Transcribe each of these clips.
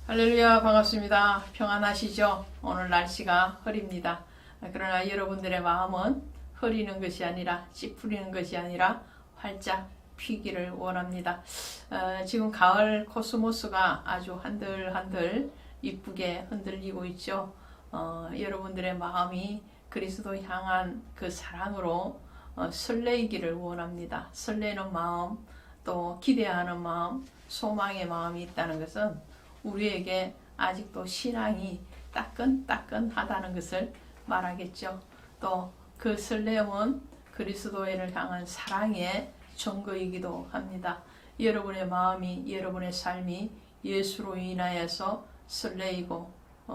할렐루야, 반갑습니다. 평안하시죠? 오늘 날씨가 흐립니다. 그러나 여러분들의 마음은 흐리는 것이 아니라 찌푸리는 것이 아니라 활짝 피기를 원합니다. 지금 가을 코스모스가 아주 한들한들 이쁘게 흔들리고 있죠. 여러분들의 마음이 그리스도 향한 그 사랑으로 설레이기를 원합니다. 설레는 마음, 또 기대하는 마음, 소망의 마음이 있다는 것은 우리에게 아직도 신앙이 따끈따끈하다는 것을 말하겠죠. 또 그 설렘은 그리스도를 향한 사랑의 증거이기도 합니다. 여러분의 마음이, 여러분의 삶이 예수로 인하여서 설레이고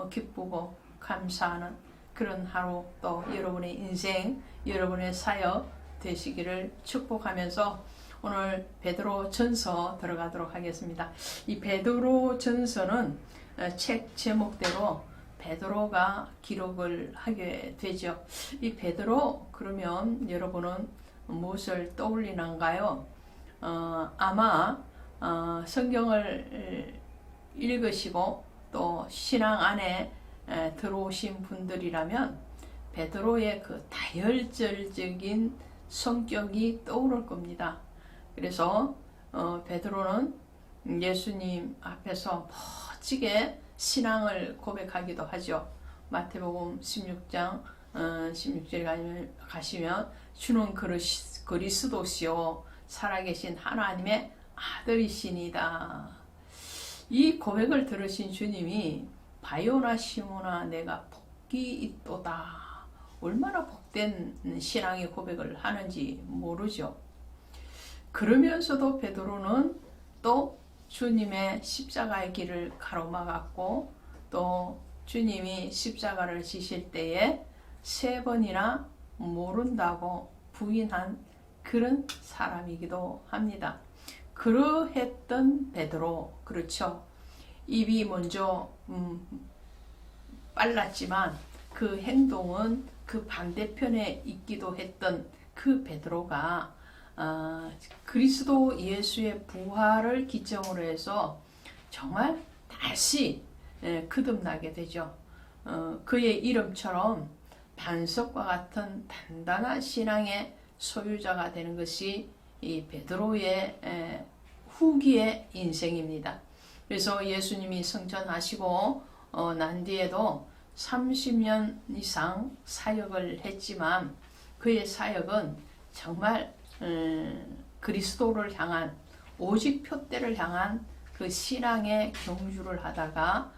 기쁘고 감사하는 그런 하루, 또 여러분의 인생, 여러분의 사역 되시기를 축복하면서 오늘 베드로 전서 들어가도록 하겠습니다. 이 베드로 전서는 책 제목대로 베드로가 기록을 하게 되죠. 이 베드로 그러면 여러분은 무엇을 떠올리는가요? 아마 성경을 읽으시고 또 신앙 안에 들어오신 분들이라면 베드로의 그 다혈질적인 성격이 떠오를 겁니다. 그래서 베드로는 예수님 앞에서 멋지게 신앙을 고백하기도 하죠. 마태복음 16장 16절에 가시면 주는 그리스도시요 살아계신 하나님의 아들이시니다. 이 고백을 들으신 주님이 바요나 시모나 내가 복이 있도다. 얼마나 복된 신앙의 고백을 하는지 모르죠. 그러면서도 베드로는 또 주님의 십자가의 길을 가로막았고 또 주님이 십자가를 지실 때에 3번이나 모른다고 부인한 그런 사람이기도 합니다. 그러했던 베드로, 그렇죠. 입이 먼저 빨랐지만 그 행동은 그 반대편에 있기도 했던 그 베드로가 그리스도 예수의 부활을 기점으로 해서 정말 다시 거듭나게 되죠. 그의 이름처럼 반석과 같은 단단한 신앙의 소유자가 되는 것이 이 베드로의 후기의 인생입니다. 그래서 예수님이 승천하시고 난 뒤에도 30년 이상 사역을 했지만 그의 사역은 정말 그리스도를 향한 오직 표대를 향한 그 신앙의 경주를 하다가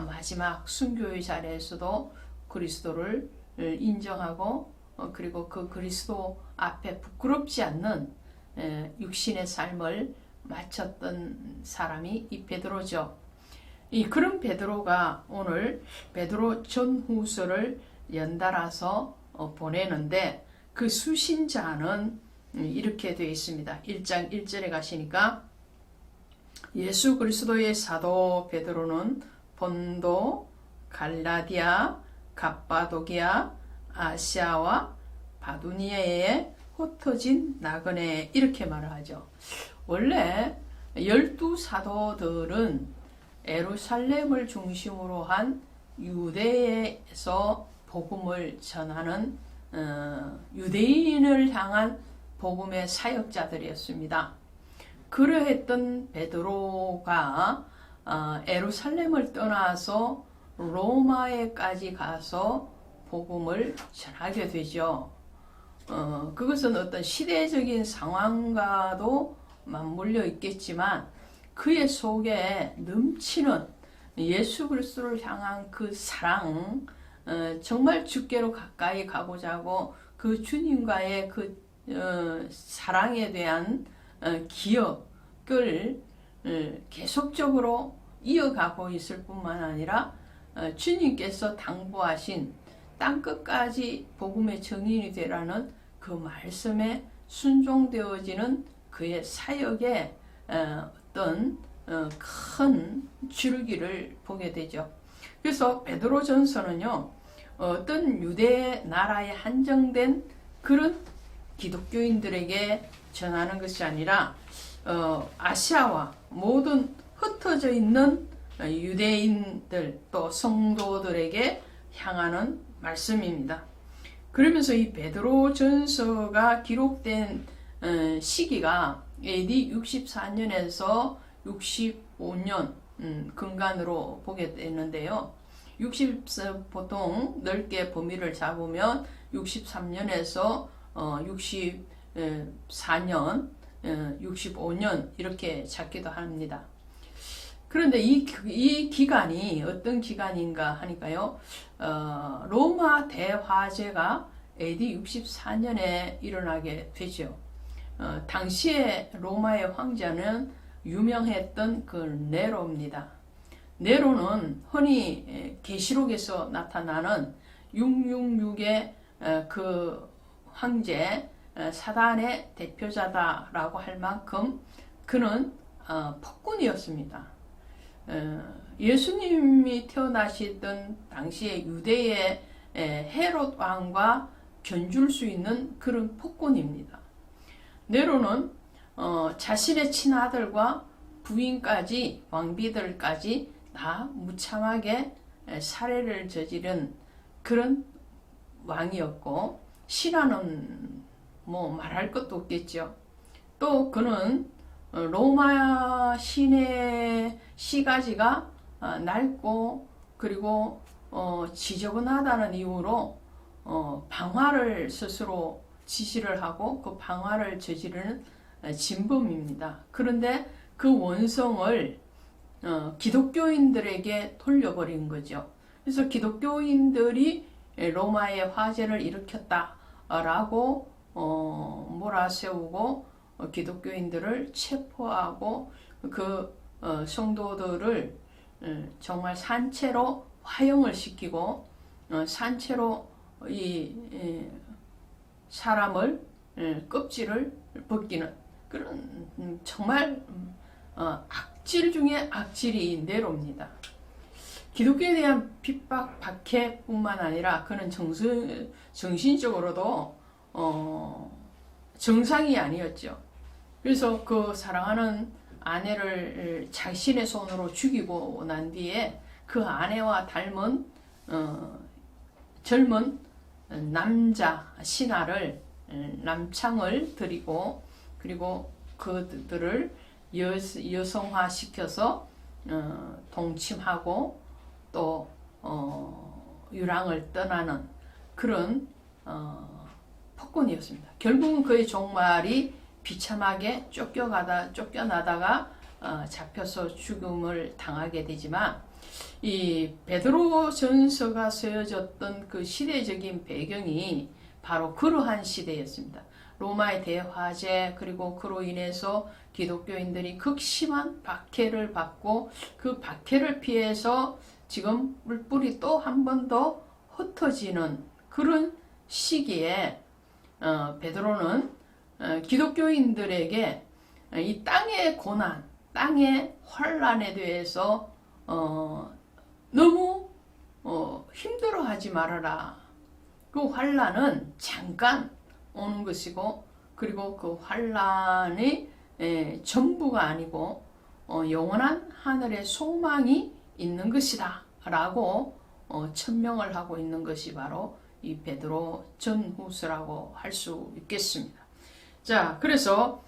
마지막 순교의 자리에서도 그리스도를 인정하고 그리고 그 그리스도 앞에 부끄럽지 않는 육신의 삶을 마쳤던 사람이 이 베드로죠. 이 그런 베드로가 오늘 베드로 전후서를 연달아서 보내는데 그 수신자는 이렇게 되어 있습니다. 1장 1절에 가시니까 예수 그리스도의 사도 베드로는 본도, 갈라디아, 갑바도기아, 아시아와 바두니아에 흩어진 나그네 이렇게 말을 하죠. 원래 12사도들은 예루살렘을 중심으로 한 유대에서 복음을 전하는 유대인을 향한 복음의 사역자들이었습니다. 그러했던 베드로가 예루살렘을 떠나서 로마에까지 가서 복음을 전하게 되죠. 그것은 어떤 시대적인 상황과도 맞물려 있겠지만 그의 속에 넘치는 예수 그리스도를 향한 그 사랑, 정말 주께로 가까이 가고자 하고 그 주님과의 그 사랑에 대한 기억을 계속적으로 이어가고 있을 뿐만 아니라 주님께서 당부하신 땅끝까지 복음의 증인이 되라는 그 말씀에 순종되어지는 그의 사역의 어떤 큰 줄기를 보게 되죠. 그래서 베드로 전서는요, 어떤 유대 나라에 한정된 그런 기독교인들에게 전하는 것이 아니라 아시아와 모든 흩어져 있는 유대인들 또 성도들에게 향하는 말씀입니다. 그러면서 이 베드로전서가 기록된 시기가 AD 64년에서 65년 근간으로 보게 되는데요. 보통 넓게 범위를 잡으면 63년에서 64년, 65년 이렇게 잡기도 합니다. 그런데 이 기간이 어떤 기간인가 하니까요. 로마 대화재가 AD 64년에 일어나게 되죠. 당시에 로마의 황제는 유명했던 그 네로입니다. 네로는 흔히 계시록에서 나타나는 666의 그 황제 사단의 대표자다라고 할 만큼 그는 폭군이었습니다. 예수님이 태어나시던 당시에 유대의 헤롯 왕과 견줄 수 있는 그런 폭군입니다. 네로는 자신의 친아들과 부인까지 왕비들까지 다 무참하게 살해를 저지른 그런 왕이었고 신하는 뭐 말할 것도 없겠죠. 또 그는 로마 시내 시가지가 낡고 그리고 지저분하다는 이유로 방화를 스스로 지시를 하고 그 방화를 저지르는 진범입니다. 그런데 그 원성을 기독교인들에게 돌려버린 거죠. 그래서 기독교인들이 로마의 화재를 일으켰다라고 몰아세우고 기독교인들을 체포하고 그 성도들을 정말 산채로 화형을 시키고 산채로 이 사람을 껍질을 벗기는 그런 정말 악질 중에 악질이 네로입니다. 기독교에 대한 핍박, 박해뿐만 아니라 그는 정신적으로도 정상이 아니었죠. 그래서 그 사랑하는 아내를 자신의 손으로 죽이고 난 뒤에 그 아내와 닮은 젊은 남자 신하를 남창을 들이고 그리고 그들을 여성화시켜서 동침하고 또 유랑을 떠나는 그런 폭군이었습니다. 결국은 그의 종말이 비참하게 쫓겨나다가 잡혀서 죽음을 당하게 되지만 이 베드로전서가 쓰여졌던 그 시대적인 배경이 바로 그러한 시대였습니다. 로마의 대화재 그리고 그로 인해서 기독교인들이 극심한 박해를 받고 그 박해를 피해서 지금 뿔뿔이 또 한 번 더 흩어지는 그런 시기에 베드로는 기독교인들에게 이 땅의 고난, 땅의 환란에 대해서 너무 힘들어하지 말아라. 그 환란은 잠깐 오는 것이고 그리고 그 환란이 전부가 아니고 영원한 하늘의 소망이 있는 것이다 라고 천명을 하고 있는 것이 바로 이 베드로 전후서라고 할 수 있겠습니다. 자, 그래서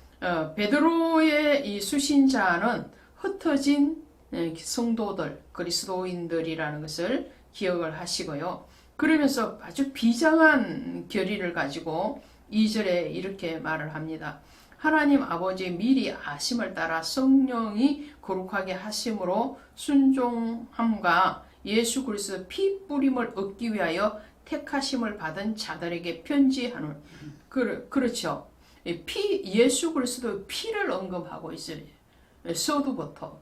베드로의 이 수신자는 흩어진 성도들, 그리스도인들이라는 것을 기억을 하시고요. 그러면서 아주 비장한 결의를 가지고 2절에 이렇게 말을 합니다. 하나님 아버지의 미리 아심을 따라 성령이 거룩하게 하심으로 순종함과 예수 그리스도 피 뿌림을 얻기 위하여 택하심을 받은 자들에게 편지하는 그렇죠. 예수 그리스도의 피를 언급하고 있어요. 서두부터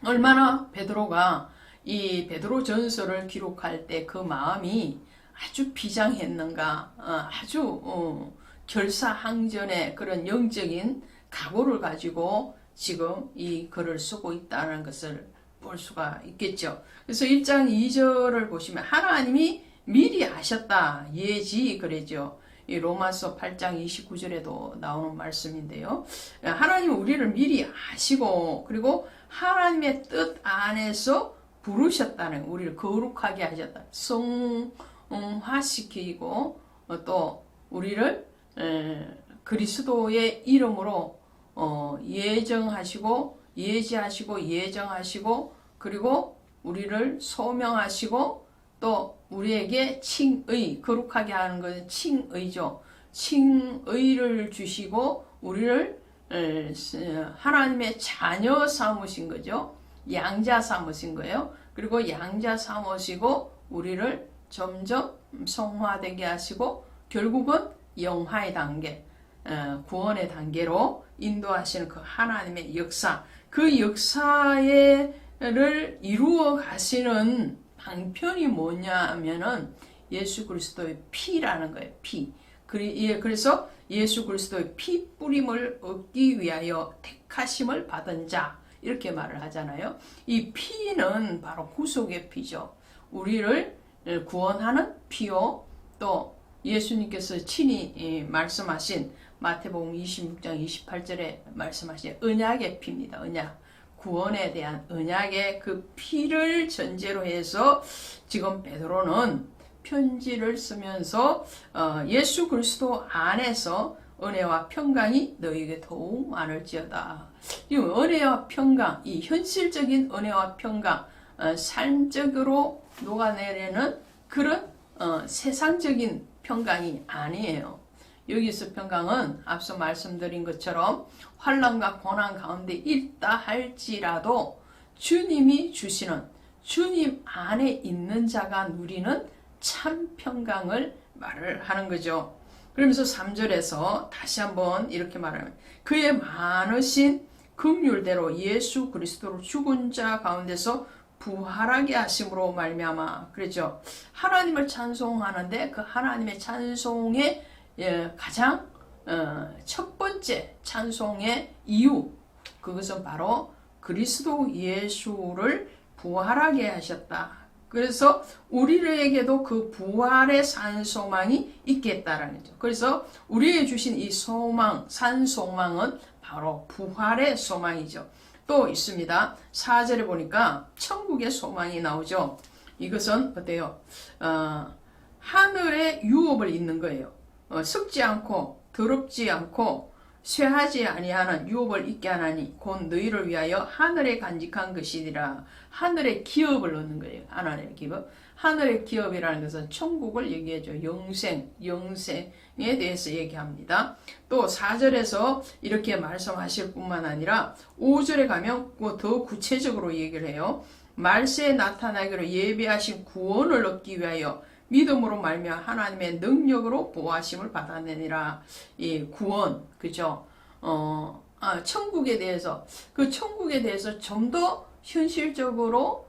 얼마나 베드로가 이 베드로 전서를 기록할 때 그 마음이 아주 비장했는가, 아주 결사항전의 그런 영적인 각오를 가지고 지금 이 글을 쓰고 있다는 것을 볼 수가 있겠죠. 그래서 1장 2절을 보시면 하나님이 미리 아셨다. 예지 그랬죠. 이 로마서 8장 29절에도 나오는 말씀인데요. 하나님은 우리를 미리 아시고 그리고 하나님의 뜻 안에서 부르셨다는, 우리를 거룩하게 하셨다. 성화시키고 또 우리를 그리스도의 이름으로 예정하시고 예지하시고 예정하시고 그리고 우리를 소명하시고 또 우리에게 칭의, 거룩하게 하는 것은 칭의죠. 칭의를 주시고 우리를 하나님의 자녀 삼으신 거죠. 양자 삼으신 거예요. 그리고 양자 삼으시고 우리를 점점 성화되게 하시고 결국은 영화의 단계, 구원의 단계로 인도하시는 그 하나님의 역사, 그 역사를 이루어 가시는 방편이 뭐냐면은 예수 그리스도의 피라는 거예요. 피. 그래서 예수 그리스도의 피 뿌림을 얻기 위하여 택하심을 받은 자, 이렇게 말을 하잖아요. 이 피는 바로 구속의 피죠. 우리를 구원하는 피요. 또 예수님께서 친히 말씀하신 마태복음 26장 28절에 말씀하신 언약의 피입니다. 언약. 구원에 대한 언약의 그 피를 전제로 해서 지금 베드로는 편지를 쓰면서 예수 그리스도 안에서 은혜와 평강이 너희에게 더욱 많을지어다. 이 은혜와 평강, 이 현실적인 은혜와 평강, 삶적으로 녹아내리는 그런 세상적인 평강이 아니에요. 여기서 평강은 앞서 말씀드린 것처럼 환난과 고난 가운데 있다 할지라도 주님이 주시는, 주님 안에 있는 자가 누리는 참 평강을 말을 하는 거죠. 그러면서 3절에서 다시 한번 이렇게 말합니다. 그의 많으신 긍휼대로 예수 그리스도로 죽은 자 가운데서 부활하게 하심으로 말미암아. 그렇죠. 하나님을 찬송하는데 그 하나님의 찬송의 가장 첫 번째 찬송의 이유, 그것은 바로 그리스도 예수를 부활하게 하셨다. 그래서 우리에게도 그 부활의 산 소망이 있겠다라는 거죠. 그래서 우리에게 주신 이 소망, 산 소망은 바로 부활의 소망이죠. 또 있습니다. 4절에 보니까 천국의 소망이 나오죠. 이것은 어때요? 하늘의 유업을 잇는 거예요. 썩지 않고 더럽지 않고 쇠하지 아니하는 유업을 잇게 하나니 곧 너희를 위하여 하늘에 간직한 것이니라. 하늘의 기업을 얻는 거예요. 하늘의 기업. 하늘의 기업이라는 것은 천국을 얘기해줘. 영생에 대해서 얘기합니다. 또 4절에서 이렇게 말씀하실 뿐만 아니라 5절에 가면 더 구체적으로 얘기를 해요. 말세에 나타나기로 예비하신 구원을 얻기 위하여 믿음으로 말미암아 하나님의 능력으로 보호하심을 받아내니라. 이 구원, 그죠? 천국에 대해서, 그 천국에 대해서 좀 더 현실적으로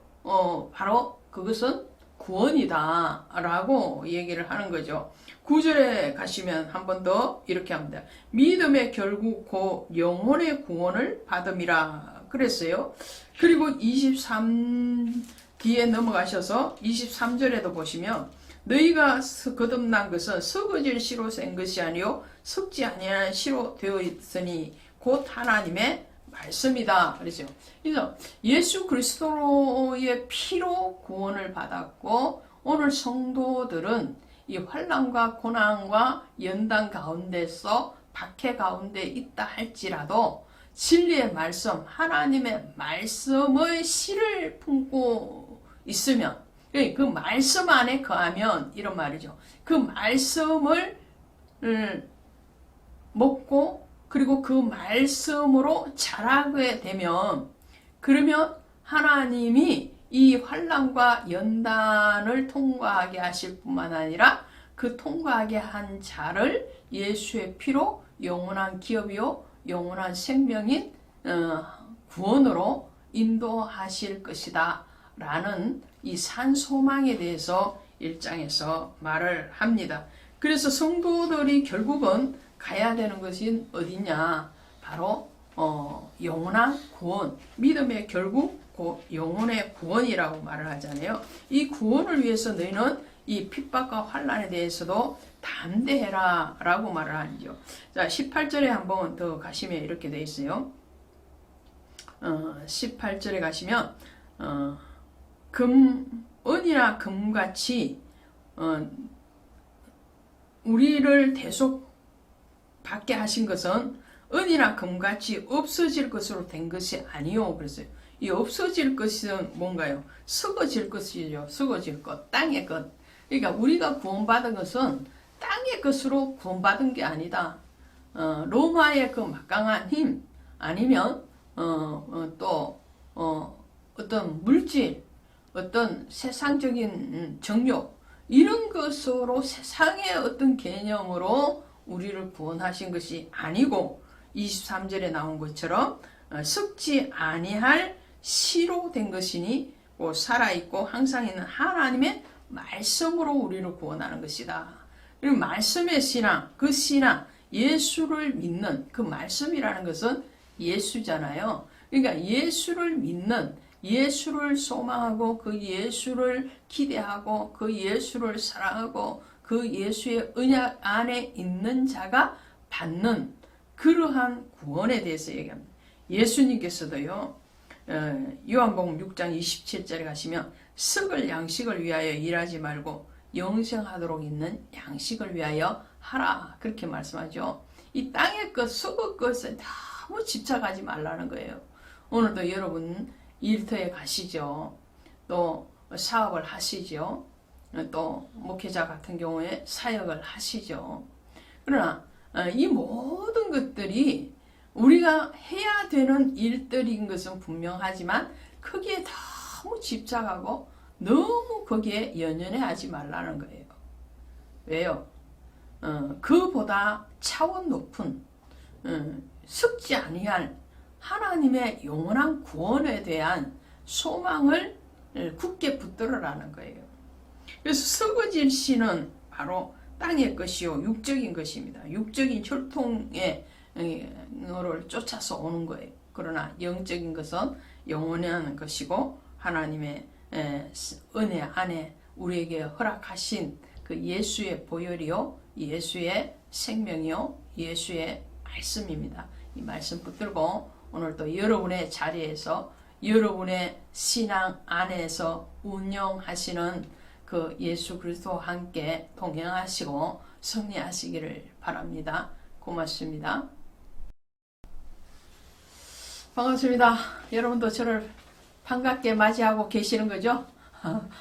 바로 그것은 구원이다 라고 얘기를 하는 거죠. 9절에 가시면 한 번 더 이렇게 합니다. 믿음의 결국 곧 영혼의 구원을 받음이라 그랬어요. 그리고 23 뒤에 넘어가셔서 23절에도 보시면 너희가 거듭난 것은 썩어질 씨로 생 것이 아니요 썩지 아니하는 씨로 되어 있으니 곧 하나님의 말씀이다. 그렇죠. 그래서 예수 그리스도의 피로 구원을 받았고 오늘 성도들은 이 환난과 고난과 연단 가운데서 박해 가운데 있다 할지라도 진리의 말씀, 하나님의 말씀의 씨를 품고 있으면, 그 말씀 안에 거하면 이런 말이죠. 그 말씀을 먹고 그리고 그 말씀으로 자라게 되면, 그러면 하나님이 이 환난과 연단을 통과하게 하실 뿐만 아니라 그 통과하게 한 자를 예수의 피로 영원한 기업이요 영원한 생명인 구원으로 인도하실 것이다 라는 이 산소망에 대해서 1장에서 말을 합니다. 그래서 성도들이 결국은 가야 되는 것이 어디냐, 바로 영원한 구원, 믿음의 결국 영혼의 구원이라고 말을 하잖아요. 이 구원을 위해서 너희는 이 핍박과 환난에 대해서도 담대해라 라고 말을 하죠. 자, 18절에 한번 더 가시면 이렇게 되어 있어요. 18절에 가시면 은이나 금같이 우리를 대속 받게 하신 것은 은이나 금같이 없어질 것으로 된 것이 아니요. 그랬어요. 이 없어질 것은 뭔가요? 썩어질 것이죠. 썩어질 것, 땅의 것. 그러니까 우리가 구원받은 것은 땅의 것으로 구원받은 게 아니다. 로마의 그 막강한 힘 아니면 또 어떤 물질, 어떤 세상적인 정욕 이런 것으로 세상의 어떤 개념으로 우리를 구원하신 것이 아니고 23절에 나온 것처럼 썩지 아니할 씨로 된 것이니 살아있고 항상 있는 하나님의 말씀으로 우리를 구원하는 것이다. 그리고 말씀의 신앙, 그 신앙, 예수를 믿는 그 말씀이라는 것은 예수잖아요. 그러니까 예수를 믿는, 예수를 소망하고 그 예수를 기대하고 그 예수를 사랑하고 그 예수의 언약 안에 있는 자가 받는 그러한 구원에 대해서 얘기합니다. 예수님께서도요. 요한복음 6장 27절에 가시면 썩을 양식을 위하여 일하지 말고 영생하도록 있는 양식을 위하여 하라 그렇게 말씀하죠. 이 땅의 것, 썩을 것에 너무 집착하지 말라는 거예요. 오늘도 여러분 일터에 가시죠. 또 사업을 하시죠. 또 목회자 같은 경우에 사역을 하시죠. 그러나 이 모든 것들이 우리가 해야 되는 일들인 것은 분명하지만 거기에 너무 집착하고 너무 거기에 연연해 하지 말라는 거예요. 왜요? 그보다 차원 높은 썩지 아니할 하나님의 영원한 구원에 대한 소망을 굳게 붙들으라는 거예요. 그래서 썩어질 씨는 바로 땅의 것이요 육적인 것입니다. 육적인 혈통의 너를 쫓아서 오는 거예요. 그러나 영적인 것은 영원한 것이고 하나님의 은혜 안에 우리에게 허락하신 그 예수의 보혈이요 예수의 생명이요 예수의 말씀입니다. 이 말씀 붙들고 오늘도 여러분의 자리에서 여러분의 신앙 안에서 운영하시는 그 예수 그리스도와 함께 동행하시고 승리하시기를 바랍니다. 고맙습니다. 반갑습니다. 여러분도 저를 반갑게 맞이하고 계시는 거죠?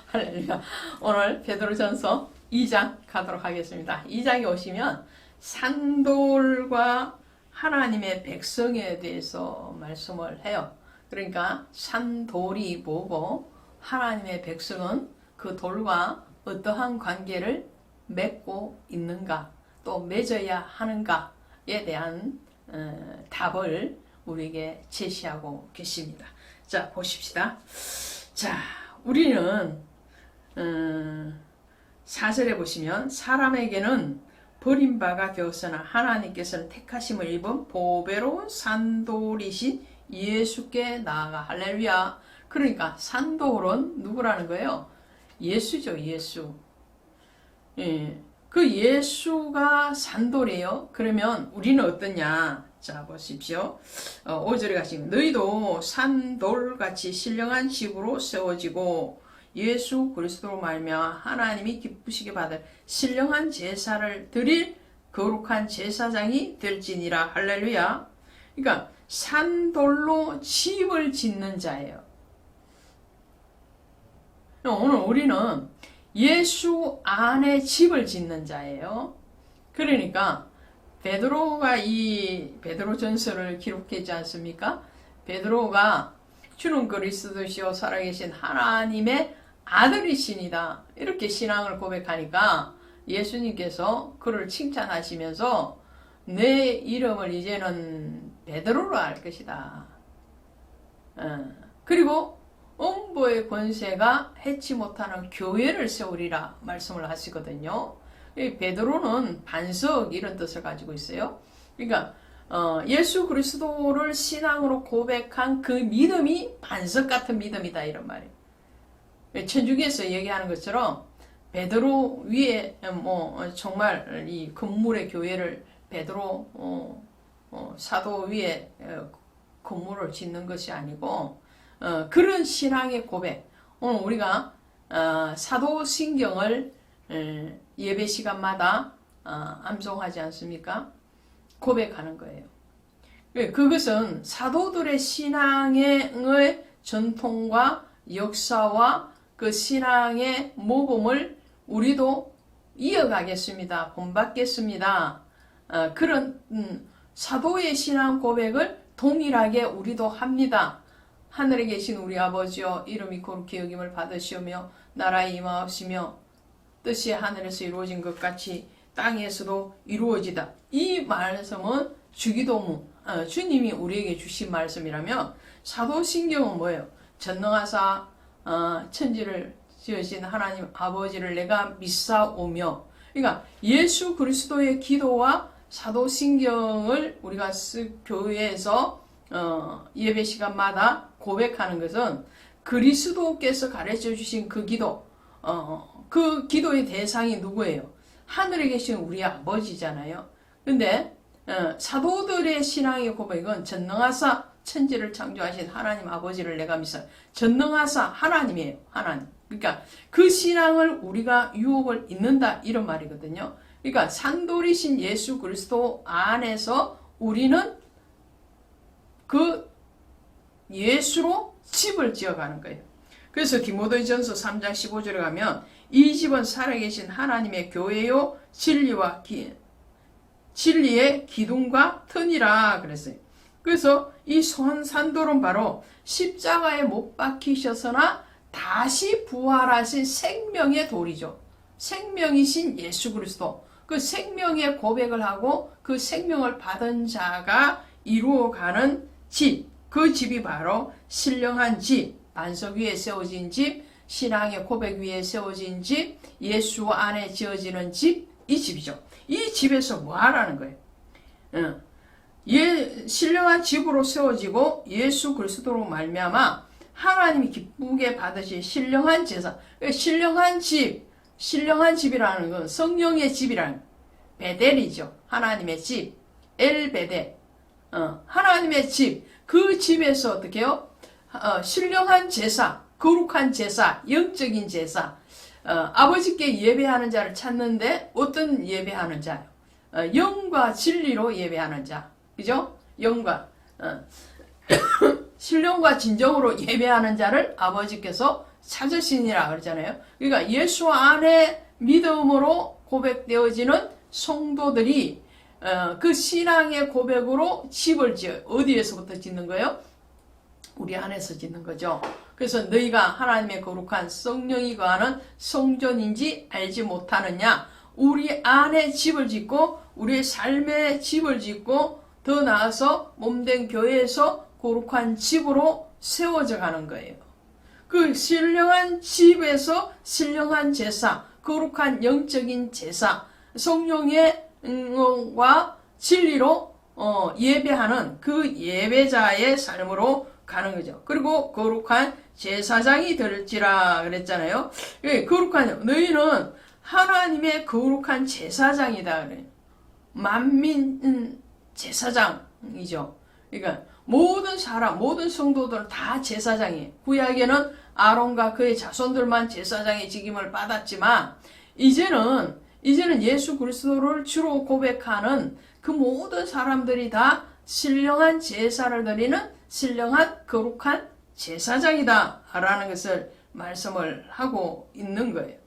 할렐루야. 오늘 베드로전서 2장 가도록 하겠습니다. 2장에 오시면 산돌과 하나님의 백성에 대해서 말씀을 해요. 그러니까 산돌이 뭐고 하나님의 백성은 그 돌과 어떠한 관계를 맺고 있는가 또 맺어야 하는가에 대한 답을 우리에게 제시하고 계십니다. 자, 보십시다. 자, 우리는 4절에 보시면 사람에게는 버림바가 되었으나 하나님께서는 택하심을 입은 보배로운 산돌이신 예수께 나아가. 할렐루야. 그러니까 산돌은 누구라는 거예요? 예수죠. 예수. 예, 그 예수가 산돌이에요. 그러면 우리는 어떠냐? 자, 보십시오. 5절에 가시면 너희도 산돌같이 신령한 집으로 세워지고 예수 그리스도로 말미암아 하나님이 기쁘시게 받을 신령한 제사를 드릴 거룩한 제사장이 될지니라. 할렐루야. 그러니까 산돌로 집을 짓는 자예요. 오늘 우리는 예수 안에 집을 짓는 자예요. 그러니까 베드로가 이 베드로전서를 기록했지 않습니까? 베드로가 주는 그리스도시요 살아계신 하나님의 아들이시니다. 이렇게 신앙을 고백하니까 예수님께서 그를 칭찬하시면서 내 이름을 이제는 베드로로 할 것이다. 그리고 음보의 권세가 해치 못하는 교회를 세우리라 말씀을 하시거든요. 베드로는 반석 이런 뜻을 가지고 있어요. 그러니까 예수 그리스도를 신앙으로 고백한 그 믿음이 반석 같은 믿음이다 이런 말이에요. 천주교에서 얘기하는 것처럼 베드로 위에 정말 이 건물의 교회를 베드로 사도 위에 건물을 짓는 것이 아니고 그런 신앙의 고백. 오늘 우리가 사도신경을 예배 시간마다 암송하지 않습니까? 고백하는 거예요. 그것은 사도들의 신앙의 전통과 역사와 그 신앙의 모범을 우리도 이어가겠습니다. 본받겠습니다. 그런 사도의 신앙 고백을 동일하게 우리도 합니다. 하늘에 계신 우리 아버지여 이름이 거룩히 여김을 받으시오며 나라에 임하옵시며 뜻이 하늘에서 이루어진 것 같이 땅에서도 이루어지다. 이 말씀은 주기도문, 주님이 우리에게 주신 말씀이라면 사도신경은 뭐예요? 전능하사 천지를 지으신 하나님 아버지를 내가 믿사오며, 그러니까 예수 그리스도의 기도와 사도신경을 우리가 교회에서 예배 시간마다 고백하는 것은 그리스도께서 가르쳐 주신 그 기도, 그 기도의 대상이 누구예요? 하늘에 계신 우리 아버지잖아요. 근데 사도들의 신앙의 고백은 전능하사 천지를 창조하신 하나님 아버지를 내가 믿사. 전능하사 하나님이에요. 하나님. 그러니까 그 신앙을 우리가 유혹을 잇는다 이런 말이거든요. 그러니까 산돌이신 예수 그리스도 안에서 우리는 그 예수로 집을 지어가는 거예요. 그래서 디모데전서 3장 15절에 가면 이 집은 살아계신 하나님의 교회요 진리의 기둥과 터니라 그랬어요. 그래서 이 산돌은 바로 십자가에 못 박히셔서나 다시 부활하신 생명의 돌이죠. 생명이신 예수 그리스도. 그 생명의 고백을 하고 그 생명을 받은 자가 이루어가는 집. 그 집이 바로 신령한 집, 반석 위에 세워진 집, 신앙의 고백 위에 세워진 집, 예수 안에 지어지는 집, 이 집이죠. 이 집에서 뭐 하라는 거예요? 신령한 집으로 세워지고 예수 그리스도로 말미암아 하나님이 기쁘게 받으신 신령한 제사. 신령한 집, 신령한 집이라는 건 성령의 집이라는 베델이죠. 하나님의 집, 엘베델. 하나님의 집, 그 집에서 어떻게 해요? 신령한 제사, 거룩한 제사, 영적인 제사. 아버지께 예배하는 자를 찾는데 어떤 예배하는 자요? 영과 진리로 예배하는 자. 그죠? 영과 신령과 진정으로 예배하는 자를 아버지께서 찾으시니라 그러잖아요. 그러니까 예수 안에 믿음으로 고백되어지는 성도들이 그 신앙의 고백으로 집을 지어요. 어디에서부터 짓는 거예요? 우리 안에서 짓는 거죠. 그래서 너희가 하나님의 거룩한 성령이 거하는 성전인지 알지 못하느냐? 우리 안에 집을 짓고 우리의 삶에 집을 짓고 더 나아서 몸된 교회에서 거룩한 집으로 세워져 가는 거예요. 그 신령한 집에서 신령한 제사, 거룩한 영적인 제사, 성령의 과 진리로 예배하는 그 예배자의 삶으로 가는 거죠. 그리고 거룩한 제사장이 될지라 그랬잖아요. 거룩한 너희는 하나님의 거룩한 제사장이다 그래요. 만민 제사장이죠. 그러니까 모든 사람, 모든 성도들은 다 제사장이에요. 구약에는 아론과 그의 자손들만 제사장의 직임을 받았지만 이제는 예수 그리스도를 주로 고백하는 그 모든 사람들이 다 신령한 제사를 드리는 신령한 거룩한 제사장이다 라는 것을 말씀을 하고 있는 거예요.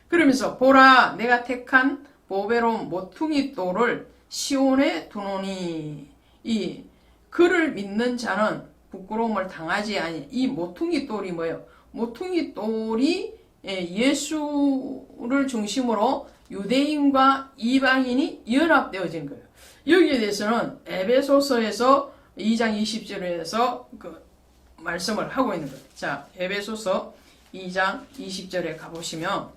그러면서 보라 내가 택한 보배로운 모퉁이 돌을 시온에 두노니 이 그를 믿는 자는 부끄러움을 당하지 아니. 이 모퉁이 돌이 뭐예요? 모퉁이 돌이 예수를 중심으로 유대인과 이방인이 연합되어진 거예요. 여기에 대해서는 에베소서에서 2장 20절에서 그 말씀을 하고 있는 거예요. 자, 에베소서 2장 20절에 가보시면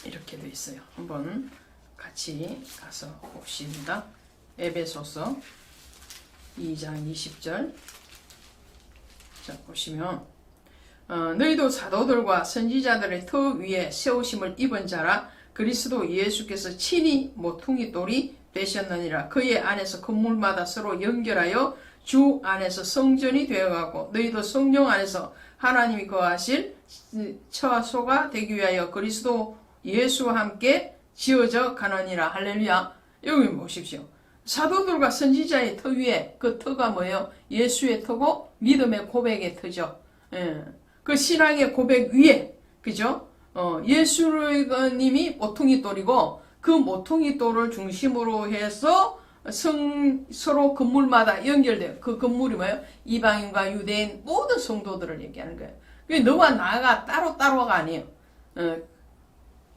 이렇게 되어 있어요. 한번 같이 가서 봅시다. 에베소서 2장 20절. 자, 보시면 너희도 사도들과 선지자들의 터 위에 세우심을 입은 자라. 그리스도 예수께서 친히 모퉁이 돌이 되셨느니라. 그의 안에서 건물마다 서로 연결하여 주 안에서 성전이 되어가고 너희도 성령 안에서 하나님이 거하실 처소가 되기 위하여 그리스도 예수와 함께 지어져 가느니라. 할렐루야. 여기 보십시오. 사도들과 선지자의 터 위에, 그 터가 뭐예요? 예수의 터고 믿음의 고백의 터죠. 그 신앙의 고백 위에, 그죠? 예수님이 모퉁이 돌이고 그 모퉁이 돌을 중심으로 해서 서로 건물마다 연결돼요. 그 건물이 뭐예요? 이방인과 유대인 모든 성도들을 얘기하는 거예요. 그게 너와 나가 따로따로가 아니에요.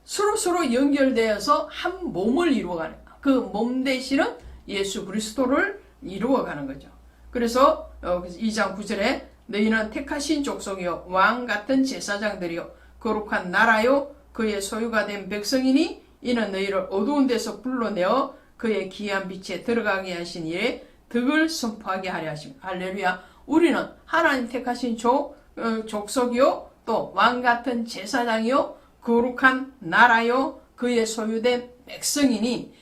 서로 연결되어서 한 몸을 이루어가는, 그 몸 대신은 예수 그리스도를 이루어가는 거죠. 그래서 2장 9절에 너희는 택하신 족속이요 왕 같은 제사장들이요 거룩한 나라요 그의 소유가 된 백성이니 이는 너희를 어두운 데서 불러내어 그의 귀한 빛에 들어가게 하신 이에 덕을 선포하게 하려 하십니다. 할렐루야. 우리는 하나님 택하신 족속이요 또 왕 같은 제사장이요 거룩한 나라요 그의 소유된 백성이니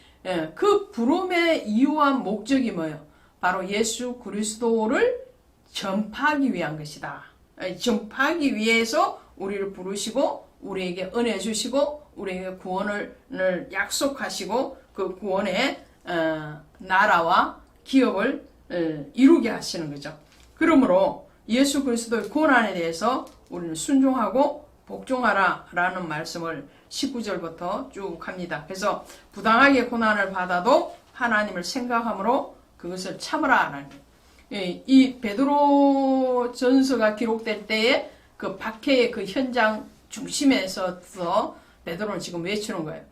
그 부름의 이유와 목적이 뭐예요? 바로 예수 그리스도를 전파하기 위한 것이다. 전파하기 위해서 우리를 부르시고 우리에게 은혜 주시고 우리에게 구원을 약속하시고 그 구원의 나라와 기업을 이루게 하시는 거죠. 그러므로 예수 그리스도의 고난에 대해서 우리는 순종하고 복종하라 라는 말씀을 19절부터 쭉 합니다. 그래서 부당하게 고난을 받아도 하나님을 생각함으로 그것을 참으라. 이 베드로 전서가 기록될 때에 그 박해의 그 현장 중심에서 베드로는 지금 외치는 거예요.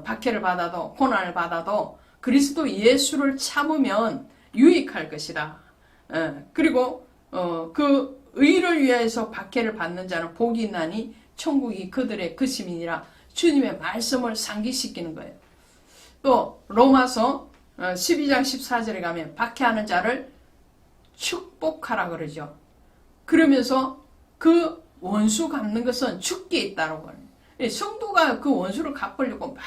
박해를 받아도 고난을 받아도 그리스도 예수를 참으면 유익할 것이다. 그리고 그 의를 위해서 박해를 받는 자는 복이 있나니 천국이 그들의 것임이니라. 주님의 말씀을 상기시키는 거예요. 또 로마서 12장 14절에 가면 박해하는 자를 축복하라 그러죠. 그러면서 그 원수 갚는 것은 죽게 있다고 하는 거예요. 성도가 그 원수를 갚으려고 막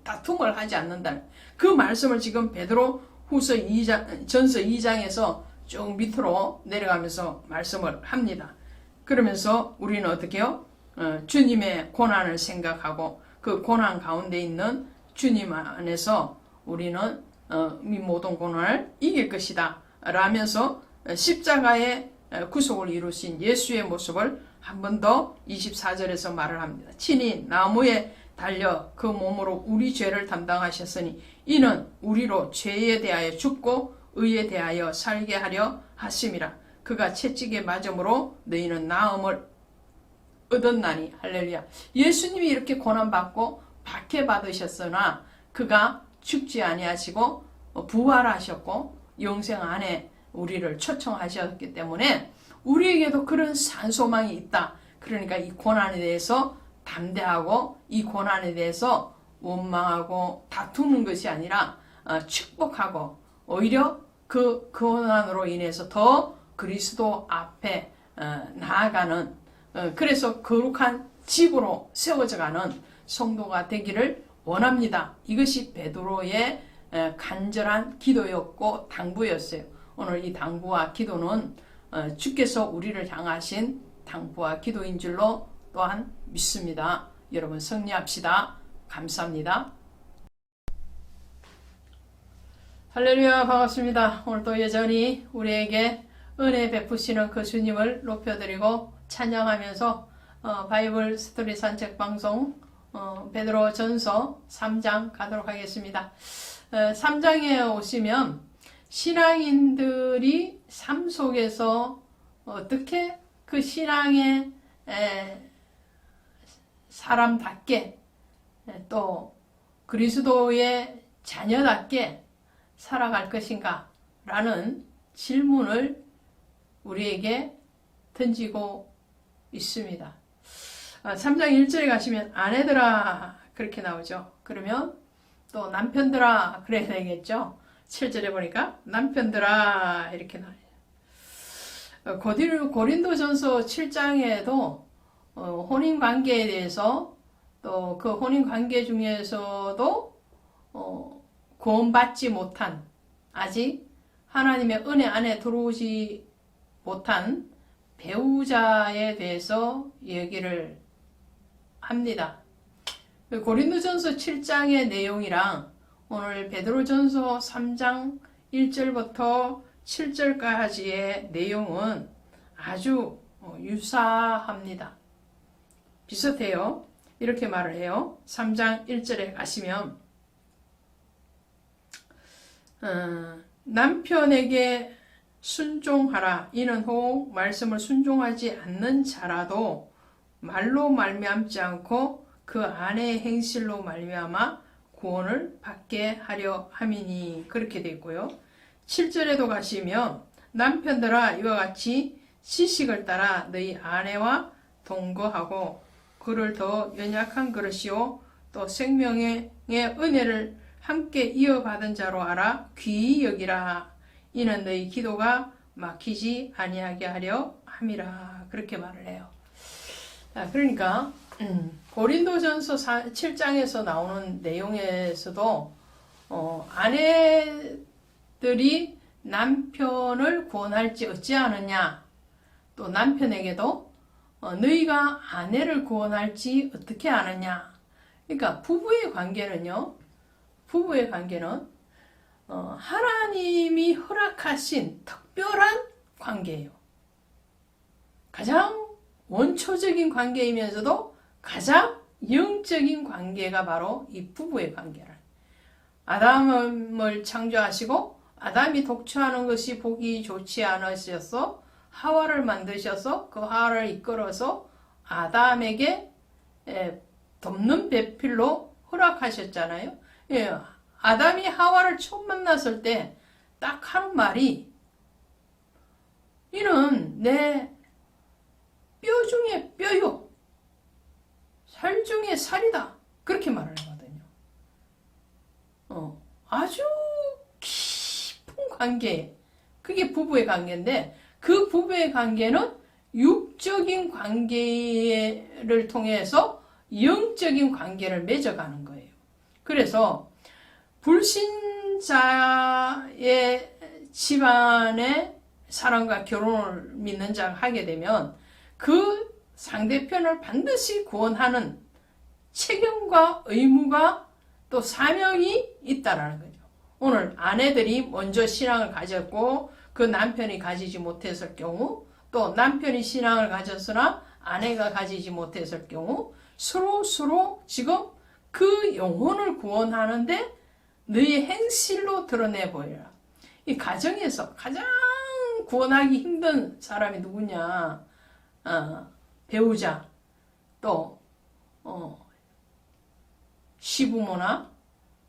다툼을 하지 않는다는 그 말씀을 지금 베드로 후서 2장, 전서 2장에서 쭉 밑으로 내려가면서 말씀을 합니다. 그러면서 우리는 어떻게 해요? 주님의 고난을 생각하고 그 고난 가운데 있는 주님 안에서 우리는 이 모든 고난을 이길 것이다 라면서 십자가의 구속을 이루신 예수의 모습을 한 번 더 24절에서 말을 합니다. 친히 나무에 달려 그 몸으로 우리 죄를 담당하셨으니 이는 우리로 죄에 대하여 죽고 의에 대하여 살게 하려 하심이라. 그가 채찍에 맞음으로 너희는 나음을 얻었나니. 할렐루야. 예수님이 이렇게 고난받고 박해받으셨으나 그가 죽지 아니하시고 부활하셨고 영생 안에 우리를 초청하셨기 때문에 우리에게도 그런 산소망이 있다. 그러니까 이 고난에 대해서 담대하고 이 고난에 대해서 원망하고 다투는 것이 아니라 축복하고 오히려 그 고난으로 인해서 더 그리스도 앞에 나아가는 그래서 거룩한 집으로 세워져가는 성도가 되기를 원합니다. 이것이 베드로의 간절한 기도였고 당부였어요. 오늘 이 당부와 기도는 주께서 우리를 향하신 당부와 기도인 줄로 또한 믿습니다. 여러분 승리합시다. 감사합니다. 할렐루야. 반갑습니다. 오늘도 여전히 우리에게 은혜 베푸시는 그 주님을 높여드리고 찬양하면서 바이블 스토리 산책 방송 베드로 전서 3장 가도록 하겠습니다. 3장에 오시면 신앙인들이 삶 속에서 어떻게 그 신앙의 사람답게 또 그리스도의 자녀답게 살아갈 것인가 라는 질문을 우리에게 던지고 있습니다. 3장 1절에 가시면 아내들아 그렇게 나오죠. 그러면 또 남편들아 그래야 되겠죠. 7절에 보니까 남편들아 이렇게 나와요. 고린도전서 7장에도 혼인관계에 대해서 또 그 혼인관계 중에서도 구원받지 못한, 아직 하나님의 은혜 안에 들어오지 못한 배우자에 대해서 얘기를 합니다. 고린도전서 7장의 내용이랑 오늘 베드로전서 3장 1절부터 7절까지의 내용은 아주 유사합니다. 비슷해요. 이렇게 말을 해요. 3장 1절에 가시면 남편에게 순종하라. 이는 혹 말씀을 순종하지 않는 자라도 말로 말미암지 않고 그 아내의 행실로 말미암아 구원을 받게 하려 함이니. 그렇게 되어 있고요. 7절에도 가시면 남편들아 이와 같이 지식을 따라 너희 아내와 동거하고 그를 더 연약한 그릇이요 또 생명의 은혜를 함께 이어받은 자로 알아 귀히 여기라. 이는 너희 기도가 막히지 아니하게 하려 함이라. 그렇게 말을 해요. 그러니까 고린도전서 7장에서 나오는 내용에서도 아내들이 남편을 구원할지 어찌하느냐, 또 남편에게도 너희가 아내를 구원할지 어떻게 아느냐. 그러니까 부부의 관계는 하나님이 허락하신 특별한 관계예요. 가장 원초적인 관계이면서도 가장 영적인 관계가 바로 이 부부의 관계라. 아담을 창조하시고 아담이 독초하는 것이 보기 좋지 않으셔서 하와를 만드셔서 그 하와를 이끌어서 아담에게 돕는 배필로 허락하셨잖아요. 예, 아담이 하와를 처음 만났을 때 딱 하는 말이 이는 내 뼈 중에 뼈요 살 중에 살이다. 그렇게 말을 하거든요. 아주 깊은 관계, 그게 부부의 관계인데 그 부부의 관계는 육적인 관계를 통해서 영적인 관계를 맺어가는 거예요. 그래서 불신자의 집안의 사람과 결혼을 믿는 자가 하게 되면 그 상대편을 반드시 구원하는 책임과 의무가 또 사명이 있다라는 거죠. 오늘 아내들이 먼저 신앙을 가졌고 그 남편이 가지지 못했을 경우, 또 남편이 신앙을 가졌으나 아내가 가지지 못했을 경우 서로 지금 그 영혼을 구원하는데 너의 행실로 드러내 보여라. 이 가정에서 가장 구원하기 힘든 사람이 누구냐? 배우자, 또 시부모나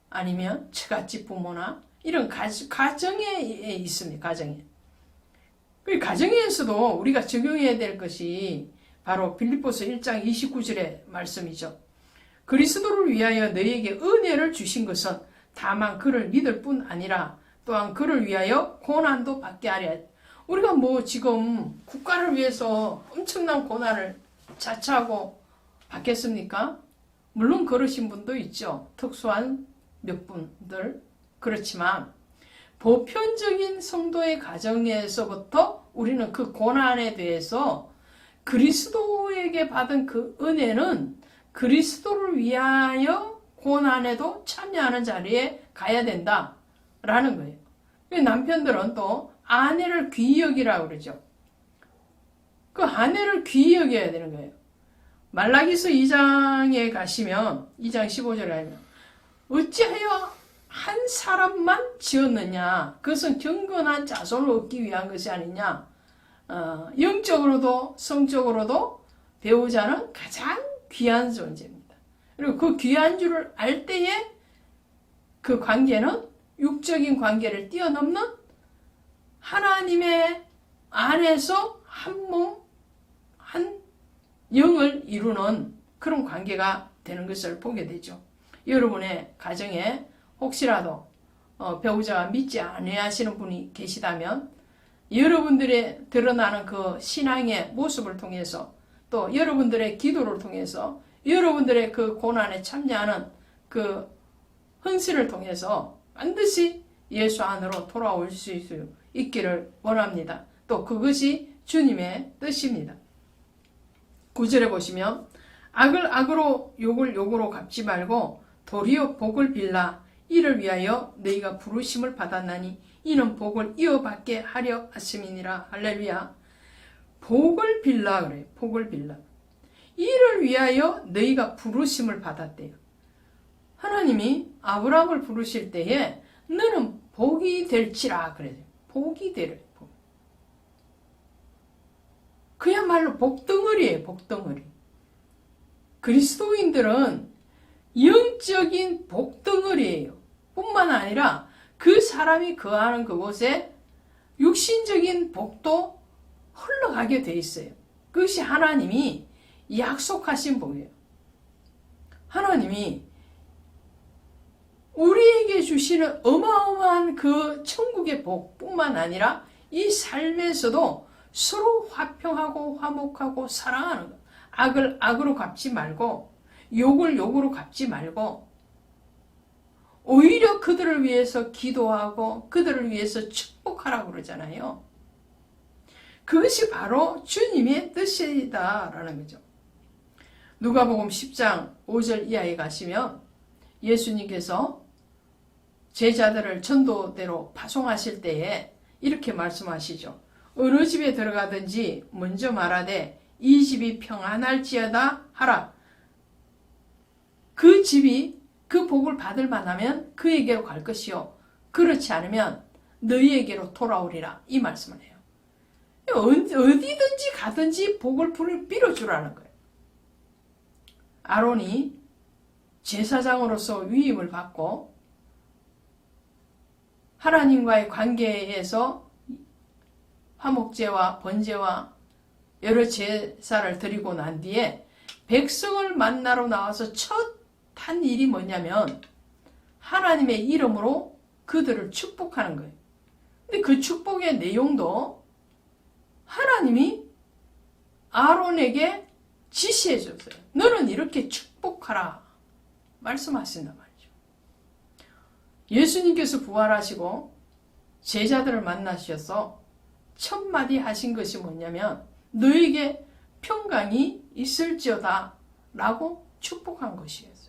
아니면 처갓집 부모나 이런 가정에 있습니다. 가정에. 그 가정에서도 우리가 적용해야 될 것이 바로 빌립보서 1장 29절의 말씀이죠. 그리스도를 위하여 너희에게 은혜를 주신 것은 다만 그를 믿을 뿐 아니라 또한 그를 위하여 고난도 받게 하려. 우리가 지금 국가를 위해서 엄청난 고난을 자처하고 받겠습니까? 물론 그러신 분도 있죠. 특수한 몇 분들. 그렇지만 보편적인 성도의 가정에서부터 우리는 그 고난에 대해서 그리스도에게 받은 그 은혜는 그리스도를 위하여 고난에도 참여하는 자리에 가야 된다라는 거예요. 남편들은 또 아내를 귀히 여기라고 그러죠. 그 아내를 귀히 여겨야 되는 거예요. 말라기서 2장에 가시면 2장 15절에 가면 어찌하여 한 사람만 지었느냐? 그것은 경건한 자손을 얻기 위한 것이 아니냐? 영적으로도 성적으로도 배우자는 가장 귀한 존재입니다. 그리고 그 귀한 줄을 알 때에 그 관계는 육적인 관계를 뛰어넘는 하나님의 안에서 한 몸, 한 영을 이루는 그런 관계가 되는 것을 보게 되죠. 여러분의 가정에 혹시라도 배우자가 믿지 아니하시는 분이 계시다면 여러분들의 드러나는 그 신앙의 모습을 통해서 또 여러분들의 기도를 통해서 여러분들의 그 고난에 참여하는 그 헌신을 통해서 반드시 예수 안으로 돌아올 수 있기를 원합니다. 또 그것이 주님의 뜻입니다. 9절에 보시면 악을 악으로 욕을 욕으로 갚지 말고 도리어 복을 빌라. 이를 위하여 너희가 부르심을 받았나니 이는 복을 이어받게 하려 하심이니라. 할렐루야. 복을 빌라 그래. 복을 빌라. 이를 위하여 너희가 부르심을 받았대요. 하나님이 아브라함을 부르실 때에 너는 복이 될지라 그래요. 복이 되래. 그야말로 복덩어리예요. 복덩어리. 그리스도인들은 영적인 복덩어리예요. 뿐만 아니라 그 사람이 거하는 그곳에 육신적인 복도 흘러가게 돼 있어요. 그것이 하나님이 약속하신 복이에요. 하나님이 우리에게 주시는 어마어마한 그 천국의 복뿐만 아니라 이 삶에서도 서로 화평하고 화목하고 사랑하는 것. 악을 악으로 갚지 말고 욕을 욕으로 갚지 말고 오히려 그들을 위해서 기도하고 그들을 위해서 축복하라고 그러잖아요. 그것이 바로 주님의 뜻이다라는 거죠. 누가복음 10장 5절 이하에 가시면 예수님께서 제자들을 전도대로 파송하실 때에 이렇게 말씀하시죠. 어느 집에 들어가든지 먼저 말하되 이 집이 평안할지어다 하라. 그 집이 그 복을 받을 만하면 그에게로 갈 것이요 그렇지 않으면 너희에게로 돌아오리라. 이 말씀을 해요. 어디든지 가든지 복을 빌어주라는 거예요. 아론이 제사장으로서 위임을 받고 하나님과의 관계에서 화목제와 번제와 여러 제사를 드리고 난 뒤에 백성을 만나러 나와서 첫 한 일이 뭐냐면 하나님의 이름으로 그들을 축복하는 거예요. 근데 그 축복의 내용도 하나님이 아론에게 지시해 줬어요. 너는 이렇게 축복하라 말씀하신단 말이죠. 예수님께서 부활하시고 제자들을 만나셔서 첫 마디 하신 것이 뭐냐면 너에게 평강이 있을지어다 라고 축복한 것이었어요.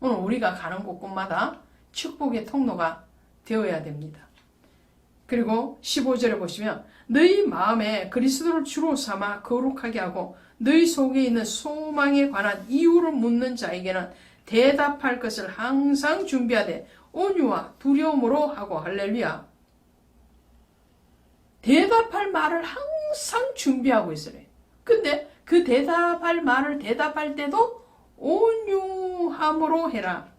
오늘 우리가 가는 곳곳마다 축복의 통로가 되어야 됩니다. 그리고 15절에 보시면 너희 마음에 그리스도를 주로 삼아 거룩하게 하고 너희 속에 있는 소망에 관한 이유를 묻는 자에게는 대답할 것을 항상 준비하되 온유와 두려움으로 하고. 할렐루야. 대답할 말을 항상 준비하고 있어요. 근데 그 대답할 말을 대답할 때도 온유함으로 해라.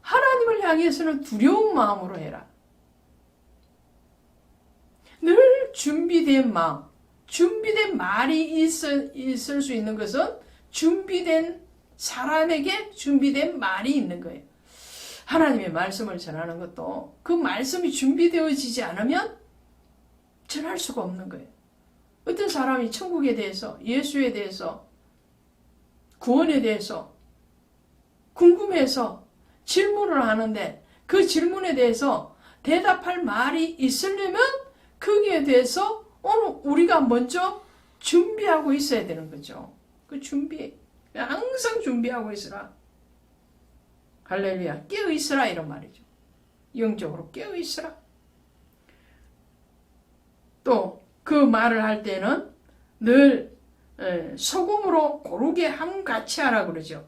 하나님을 향해서는 두려운 마음으로 해라. 늘 준비된 마음, 준비된 말이 있을 수 있는 것은 준비된 사람에게 준비된 말이 있는 거예요. 하나님의 말씀을 전하는 것도 그 말씀이 준비되어지지 않으면 전할 수가 없는 거예요. 어떤 사람이 천국에 대해서, 예수에 대해서, 구원에 대해서 궁금해서 질문을 하는데 그 질문에 대해서 대답할 말이 있으려면 거기에 대해서 오늘 우리가 먼저 준비하고 있어야 되는 거죠. 그 준비, 항상 준비하고 있으라. 할렐루야. 깨어 있으라 이런 말이죠. 영적으로 깨어 있으라. 또 그 말을 할 때는 늘 소금으로 고르게 함같이 하라 그러죠.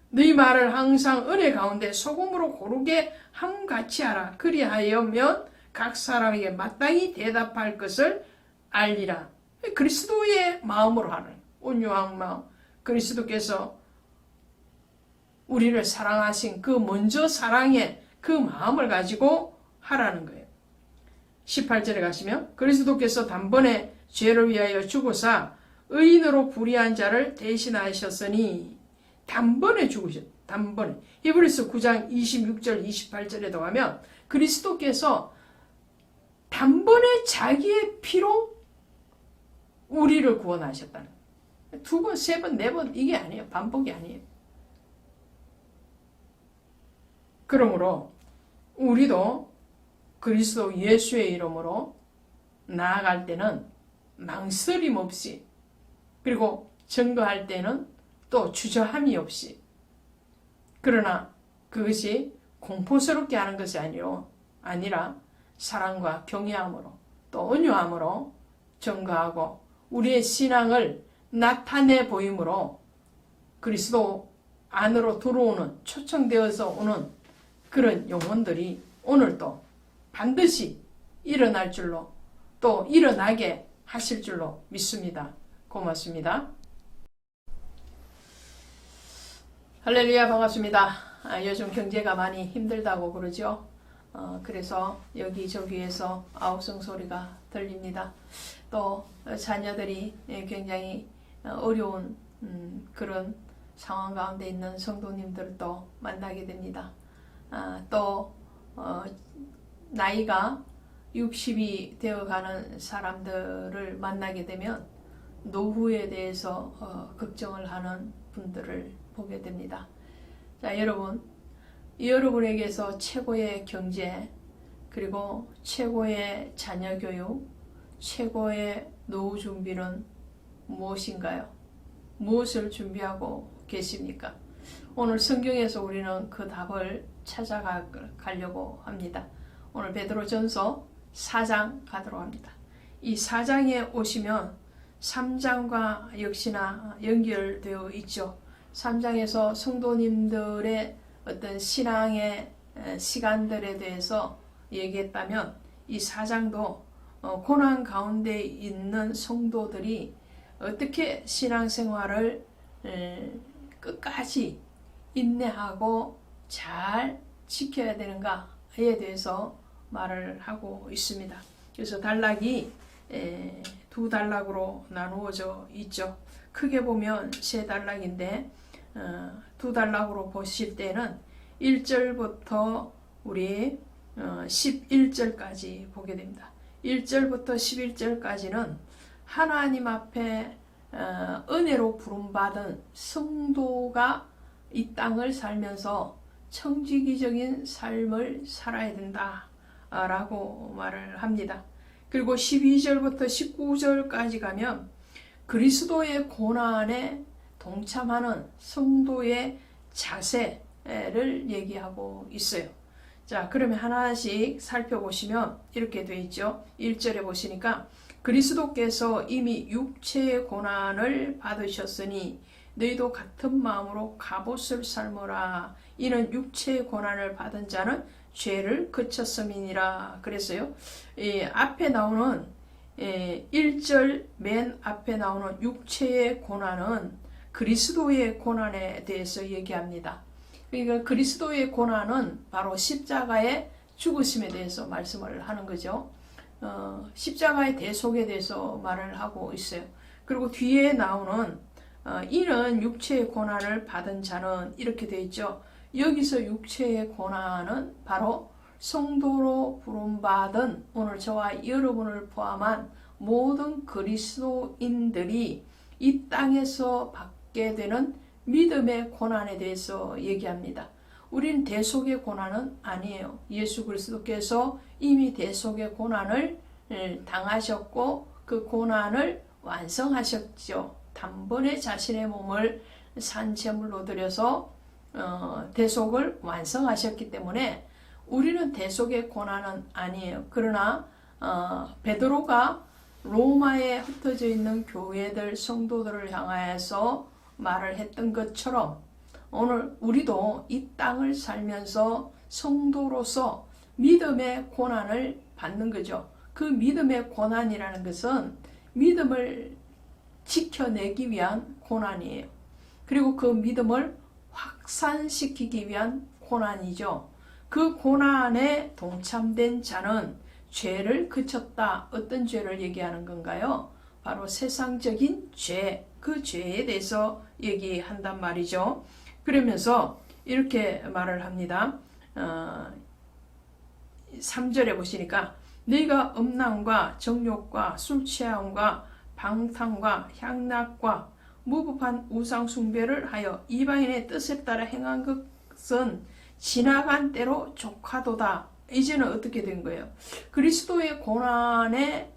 너희 말을 항상 은혜 가운데 소금으로 고르게 함같이 하라. 그리하여면 각 사람에게 마땅히 대답할 것을 알리라. 그리스도의 마음으로 하는 온유한 마음. 그리스도께서 우리를 사랑하신 그 먼저 사랑의 그 마음을 가지고 하라는 거예요. 18절에 가시면 그리스도께서 단번에 죄를 위하여 죽으사 의인으로 불의한 자를 대신하셨으니 단번에 죽으셨. 단번에. 히브리서 9장 26절 28절에도 가면 그리스도께서 단번에 자기의 피로 우리를 구원하셨다는 거예요. 두 번, 세 번, 네 번 이게 아니에요. 반복이 아니에요. 그러므로 우리도 그리스도 예수의 이름으로 나아갈 때는 망설임 없이, 그리고 증거할 때는 또 주저함이 없이, 그러나 그것이 공포스럽게 하는 것이 아니라 사랑과 경외함으로 또 온유함으로 증거하고 우리의 신앙을 나타내 보임으로 그리스도 안으로 들어오는, 초청되어서 오는 그런 영혼들이 오늘도 반드시 일어날 줄로, 또 일어나게 하실 줄로 믿습니다. 고맙습니다. 할렐루야, 반갑습니다. 요즘 경제가 많이 힘들다고 그러죠. 그래서 여기저기에서 아우성 소리가 들립니다. 또 자녀들이 굉장히 어려운 그런 상황 가운데 있는 성도님들도 만나게 됩니다. 또 나이가 60이 되어가는 사람들을 만나게 되면 노후에 대해서 걱정을 하는 분들을 보게 됩니다. 자, 여러분에게서 최고의 경제, 그리고 최고의 자녀 교육, 최고의 노후 준비는 무엇인가요? 무엇을 준비하고 계십니까? 오늘 성경에서 우리는 그 답을 찾아가려고 합니다. 오늘 베드로전서 4장 가도록 합니다. 이 4장에 오시면 3장과 역시나 연결되어 있죠. 3장에서 성도님들의 어떤 신앙의 시간들에 대해서 얘기했다면 이 4장도 고난 가운데 있는 성도들이 어떻게 신앙생활을 끝까지 인내하고 잘 지켜야 되는가에 대해서 말을 하고 있습니다. 그래서 단락이 두 단락으로 나누어져 있죠. 크게 보면 세 단락인데 두 단락으로 보실 때는 1절부터 우리 11절까지 보게 됩니다. 1절부터 11절까지는 하나님 앞에 은혜로 부름받은 성도가 이 땅을 살면서 청지기적인 삶을 살아야 된다라고 말을 합니다. 그리고 12절부터 19절까지 가면 그리스도의 고난에 동참하는 성도의 자세를 얘기하고 있어요. 자, 그러면 하나씩 살펴보시면 이렇게 되어 있죠. 1절에 보시니까 그리스도께서 이미 육체의 고난을 받으셨으니 너희도 같은 마음으로 갑옷을 삶으라. 이는 육체의 고난을 받은 자는 죄를 그쳤음이니라. 그랬어요. 앞에 나오는 1절 맨 앞에 나오는 육체의 고난은 그리스도의 고난에 대해서 얘기합니다. 그러니까 그리스도의 고난은 바로 십자가의 죽으심에 대해서 말씀을 하는 거죠. 십자가의 대속에 대해서 말을 하고 있어요. 그리고 뒤에 나오는 이는 육체의 고난을 받은 자는 이렇게 되어 있죠. 여기서 육체의 고난은 바로 성도로 부름받은 오늘 저와 여러분을 포함한 모든 그리스도인들이 이 땅에서 받게 되는 믿음의 고난에 대해서 얘기합니다. 우린 대속의 고난은 아니에요. 예수 그리스도께서 이미 대속의 고난을 당하셨고 그 고난을 완성하셨죠. 단번에 자신의 몸을 산제물로 드려서 대속을 완성하셨기 때문에 우리는 대속의 고난은 아니에요. 그러나 베드로가 로마에 흩어져 있는 교회들 성도들을 향하여서 말을 했던 것처럼 오늘 우리도 이 땅을 살면서 성도로서 믿음의 고난을 받는 거죠. 그 믿음의 고난이라는 것은 믿음을 지켜내기 위한 고난이에요. 그리고 그 믿음을 확산시키기 위한 고난이죠. 그 고난에 동참된 자는 죄를 그쳤다. 어떤 죄를 얘기하는 건가요? 바로 세상적인 죄, 그 죄에 대해서 얘기한단 말이죠. 그러면서 이렇게 말을 합니다. 3절에 보시니까 너희가 음란과 정욕과 술 취함과 방탕과 향락과 무법한 우상 숭배를 하여 이방인의 뜻에 따라 행한 것은 지나간 때로 족하도다. 이제는 어떻게 된 거예요? 그리스도의 고난에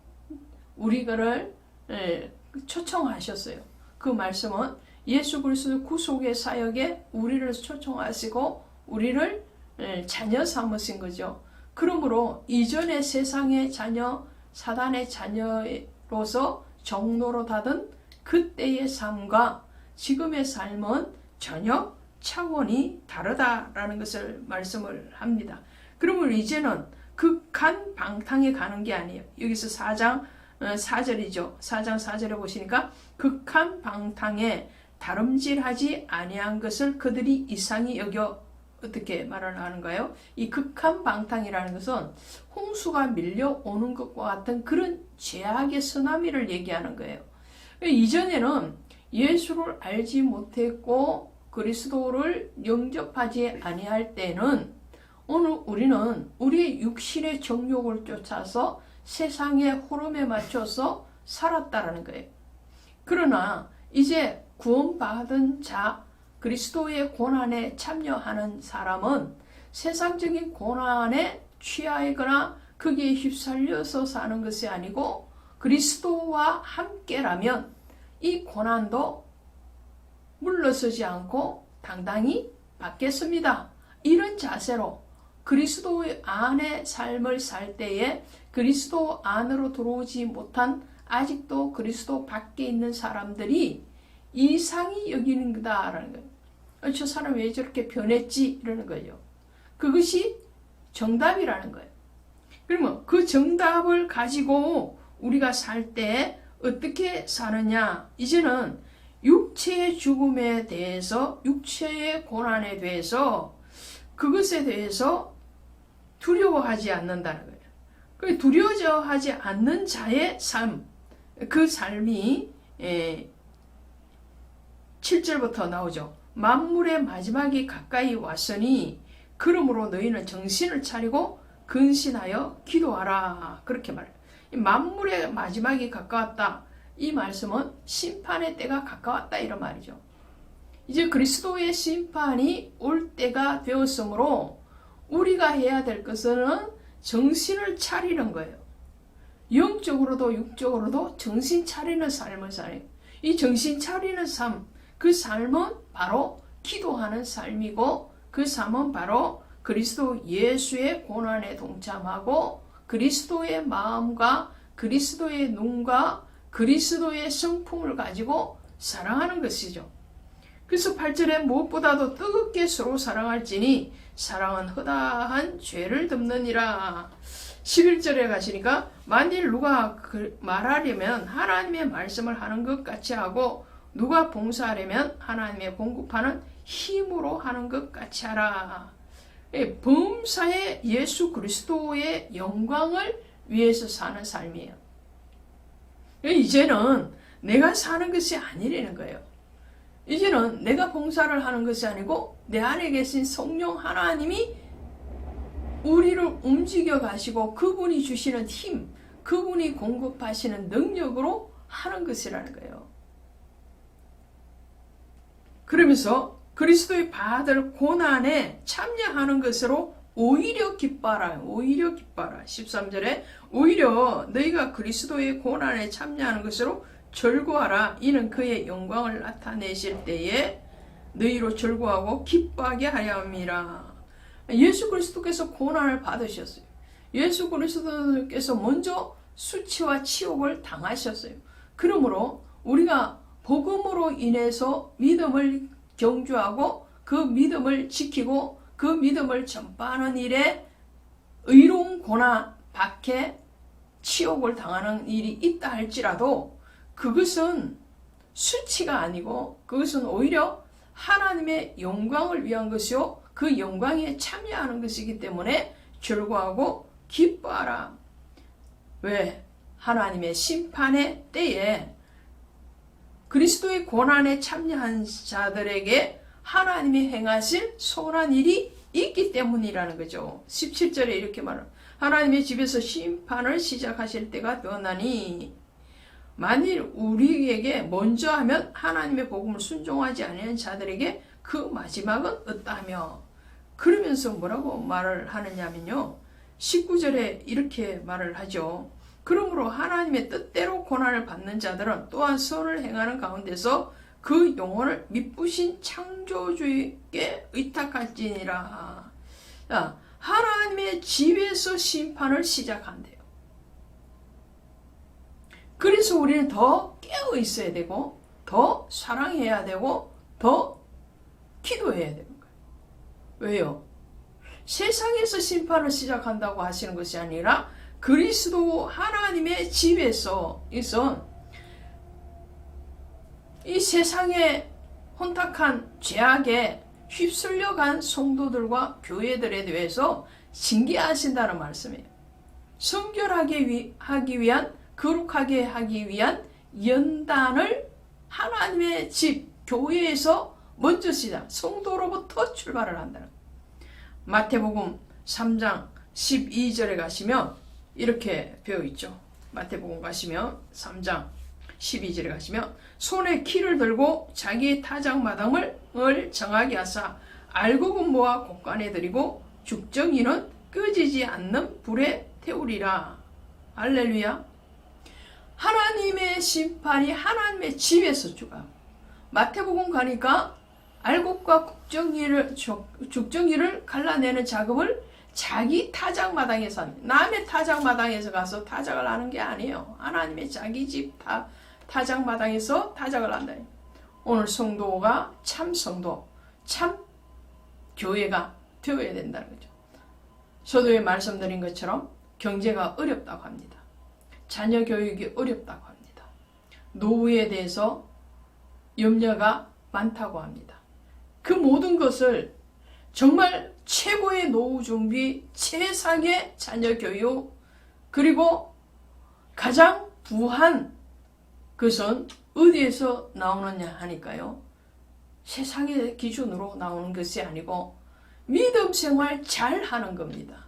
우리를 초청하셨어요. 그 말씀은 예수 그리스도 구속의 사역에 우리를 초청하시고 우리를 자녀 삼으신 거죠. 그러므로 이전의 세상의 자녀, 사단의 자녀로서 종로로 닫은 그때의 삶과 지금의 삶은 전혀 차원이 다르다라는 것을 말씀을 합니다. 그러면 이제는 극한 방탕에 가는 게 아니에요. 여기서 4장 4절이죠. 4장 4절에 보시니까 극한 방탕에 다름질하지 아니한 것을 그들이 이상히 여겨 어떻게 말을 하는가요? 이 극한 방탕이라는 것은 홍수가 밀려오는 것과 같은 그런 죄악의 쓰나미를 얘기하는 거예요. 이전에는 예수를 알지 못했고 그리스도를 영접하지 아니할 때는 오늘 우리는 우리의 육신의 정욕을 쫓아서 세상의 흐름에 맞춰서 살았다라는 거예요. 그러나 이제 구원받은 자, 그리스도의 고난에 참여하는 사람은 세상적인 고난에 취하거나 거기에 휩쓸려서 사는 것이 아니고 그리스도와 함께라면 이 고난도 물러서지 않고 당당히 받겠습니다. 이런 자세로 그리스도 안의 삶을 살 때에 그리스도 안으로 들어오지 못한 아직도 그리스도 밖에 있는 사람들이 이상히 여기는 거다라는 거예요. 저 사람 왜 저렇게 변했지? 이러는 거예요. 그것이 정답이라는 거예요. 그러면 그 정답을 가지고 우리가 살 때 어떻게 사느냐? 이제는 육체의 죽음에 대해서, 육체의 고난에 대해서, 그것에 대해서 두려워하지 않는다는 거예요. 그 두려워하지 않는 자의 삶, 그 삶이 7절부터 나오죠. 만물의 마지막이 가까이 왔으니 그러므로 너희는 정신을 차리고 근신하여 기도하라. 그렇게 말해요. 만물의 마지막이 가까웠다. 이 말씀은 심판의 때가 가까웠다 이런 말이죠. 이제 그리스도의 심판이 올 때가 되었으므로 우리가 해야 될 것은 정신을 차리는 거예요. 영적으로도 육적으로도 정신 차리는 삶을 살아요. 이 정신 차리는 삶, 그 삶은 바로 기도하는 삶이고 그 삶은 바로 그리스도 예수의 고난에 동참하고 그리스도의 마음과 그리스도의 눈과 그리스도의 성품을 가지고 사랑하는 것이죠. 그래서 8절에 무엇보다도 뜨겁게 서로 사랑할지니 사랑은 허다한 죄를 덮느니라. 11절에 가시니까 만일 누가 말하려면 하나님의 말씀을 하는 것 같이 하고 누가 봉사하려면 하나님의 공급하는 힘으로 하는 것 같이 하라. 범사의 예수 그리스도의 영광을 위해서 사는 삶이에요. 이제는 내가 사는 것이 아니라는 거예요. 이제는 내가 봉사를 하는 것이 아니고 내 안에 계신 성령 하나님이 우리를 움직여 가시고 그분이 주시는 힘, 그분이 공급하시는 능력으로 하는 것이라는 거예요. 그러면서 그리스도의 받을 고난에 참여하는 것으로 오히려 기뻐라. 오히려 기뻐라. 13절에 오히려 너희가 그리스도의 고난에 참여하는 것으로 절구하라. 이는 그의 영광을 나타내실 때에 너희로 절구하고 기뻐하게 하려 함이라. 예수 그리스도께서 고난을 받으셨어요. 예수 그리스도께서 먼저 수치와 치욕을 당하셨어요. 그러므로 우리가 복음으로 인해서 믿음을 경주하고 그 믿음을 지키고 그 믿음을 전파하는 일에 의로운 고난, 박해, 치욕을 당하는 일이 있다 할지라도 그것은 수치가 아니고 그것은 오히려 하나님의 영광을 위한 것이요 그 영광에 참여하는 것이기 때문에 절구하고 기뻐하라. 왜? 하나님의 심판의 때에 그리스도의 고난에 참여한 자들에게 하나님이 행하실 선한 일이 있기 때문이라는 거죠. 17절에 이렇게 말합니다. 하나님의 집에서 심판을 시작하실 때가 되었나니 만일 우리에게 먼저 하면 하나님의 복음을 순종하지 아니하는 자들에게 그 마지막은 어떠하며, 그러면서 뭐라고 말을 하느냐면요, 19절에 이렇게 말을 하죠. 그러므로 하나님의 뜻대로 고난을 받는 자들은 또한 선을 행하는 가운데서 그 영혼을 미쁘신 창조주에게 의탁할지니라. 하나님의 집에서 심판을 시작한대요. 그래서 우리는 더 깨어 있어야 되고, 더 사랑해야 되고, 더 기도해야 되는 거예요. 왜요? 세상에서 심판을 시작한다고 하시는 것이 아니라 그리스도 하나님의 집에서 이 세상의 혼탁한 죄악에 휩쓸려간 성도들과 교회들에 대해서 징계하신다는 말씀이에요. 성결하게 하기 위한, 거룩하게 하기 위한 연단을 하나님의 집, 교회에서 먼저 시작, 성도로부터 출발을 한다는 거예요. 마태복음 3장 12절에 가시면 이렇게 되어 있죠. 마태복음 가시면 3장 12절에 가시면 손에 키를 들고 자기의 타작마당을 정하게 하사 알곡은 모아 곳간에 들이고 죽정이는 끄지지 않는 불에 태우리라. 할렐루야. 하나님의 심판이 하나님의 집에서 주가. 마태복음 가니까 알곡과 죽정이를 갈라내는 작업을 자기 타작마당에서, 남의 타작마당에서 가서 타작을 하는 게 아니에요. 하나님의 자기 집 타작마당에서 타작을 한다. 오늘 성도가 참 성도, 참 교회가 되어야 된다는 거죠. 서두에 말씀드린 것처럼 경제가 어렵다고 합니다. 자녀 교육이 어렵다고 합니다. 노후에 대해서 염려가 많다고 합니다. 그 모든 것을 정말 최고의 노후 준비, 최상의 자녀 교육, 그리고 가장 부한 것은 어디에서 나오느냐 하니까요, 세상의 기준으로 나오는 것이 아니고 믿음 생활 잘 하는 겁니다.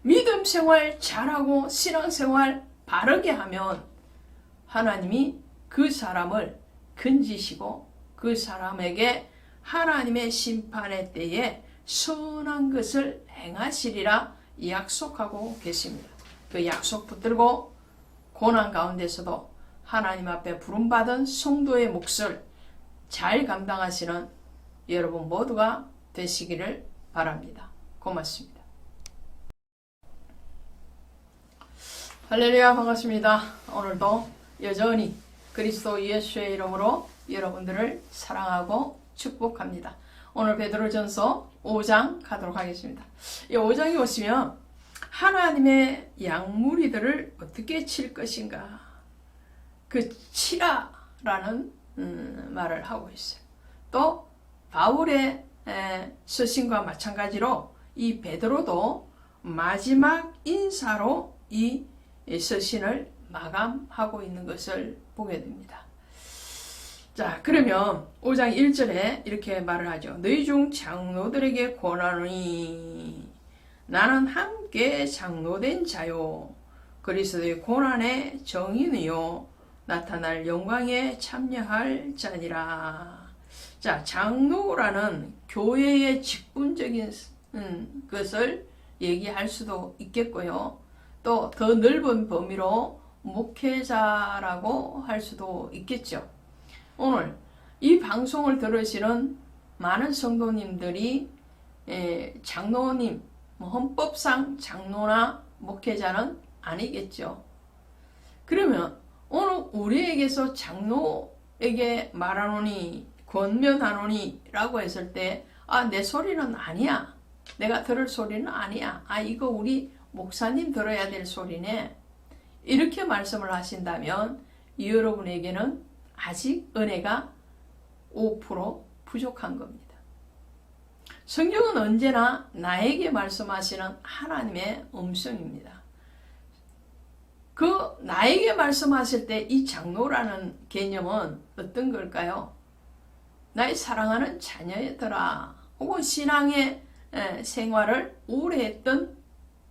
믿음 생활 잘하고 신앙생활 바르게 하면 하나님이 그 사람을 건지시고 그 사람에게 하나님의 심판의 때에 선한 것을 행하시리라 약속하고 계십니다. 그 약속 붙들고 고난 가운데서도 하나님 앞에 부름받은 성도의 몫을 잘 감당하시는 여러분 모두가 되시기를 바랍니다. 고맙습니다. 할렐루야, 반갑습니다. 오늘도 여전히 그리스도 예수의 이름으로 여러분들을 사랑하고 축복합니다. 오늘 베드로전서 5장 가도록 하겠습니다. 이 5장에 보시면 하나님의 양무리들을 어떻게 칠 것인가, 그 치라라는 말을 하고 있어요. 또 바울의 서신과 마찬가지로 이 베드로도 마지막 인사로 이 서신을 마감하고 있는 것을 보게 됩니다. 자, 그러면 5장 1절에 이렇게 말을 하죠. 너희 중 장로들에게 권하노니 나는 함께 장로된 자요 그리스도의 고난의 정인이요 나타날 영광에 참여할 자니라. 자, 장로라는 교회의 직분적인 것을 얘기할 수도 있겠고요. 또 더 넓은 범위로 목회자라고 할 수도 있겠죠. 오늘 이 방송을 들으시는 많은 성도님들이 장로님, 헌법상 장로나 목회자는 아니겠죠. 그러면 오늘 우리에게서 장로에게 말하노니, 권면하노니 라고 했을 때, 내 소리는 아니야, 내가 들을 소리는 아니야, 이거 우리 목사님 들어야 될 소리네, 이렇게 말씀을 하신다면 여러분에게는 아직 은혜가 5% 부족한 겁니다. 성경은 언제나 나에게 말씀하시는 하나님의 음성입니다. 그 나에게 말씀하실 때 이 장로라는 개념은 어떤 걸까요? 나의 사랑하는 자녀들아, 혹은 신앙의 생활을 오래 했던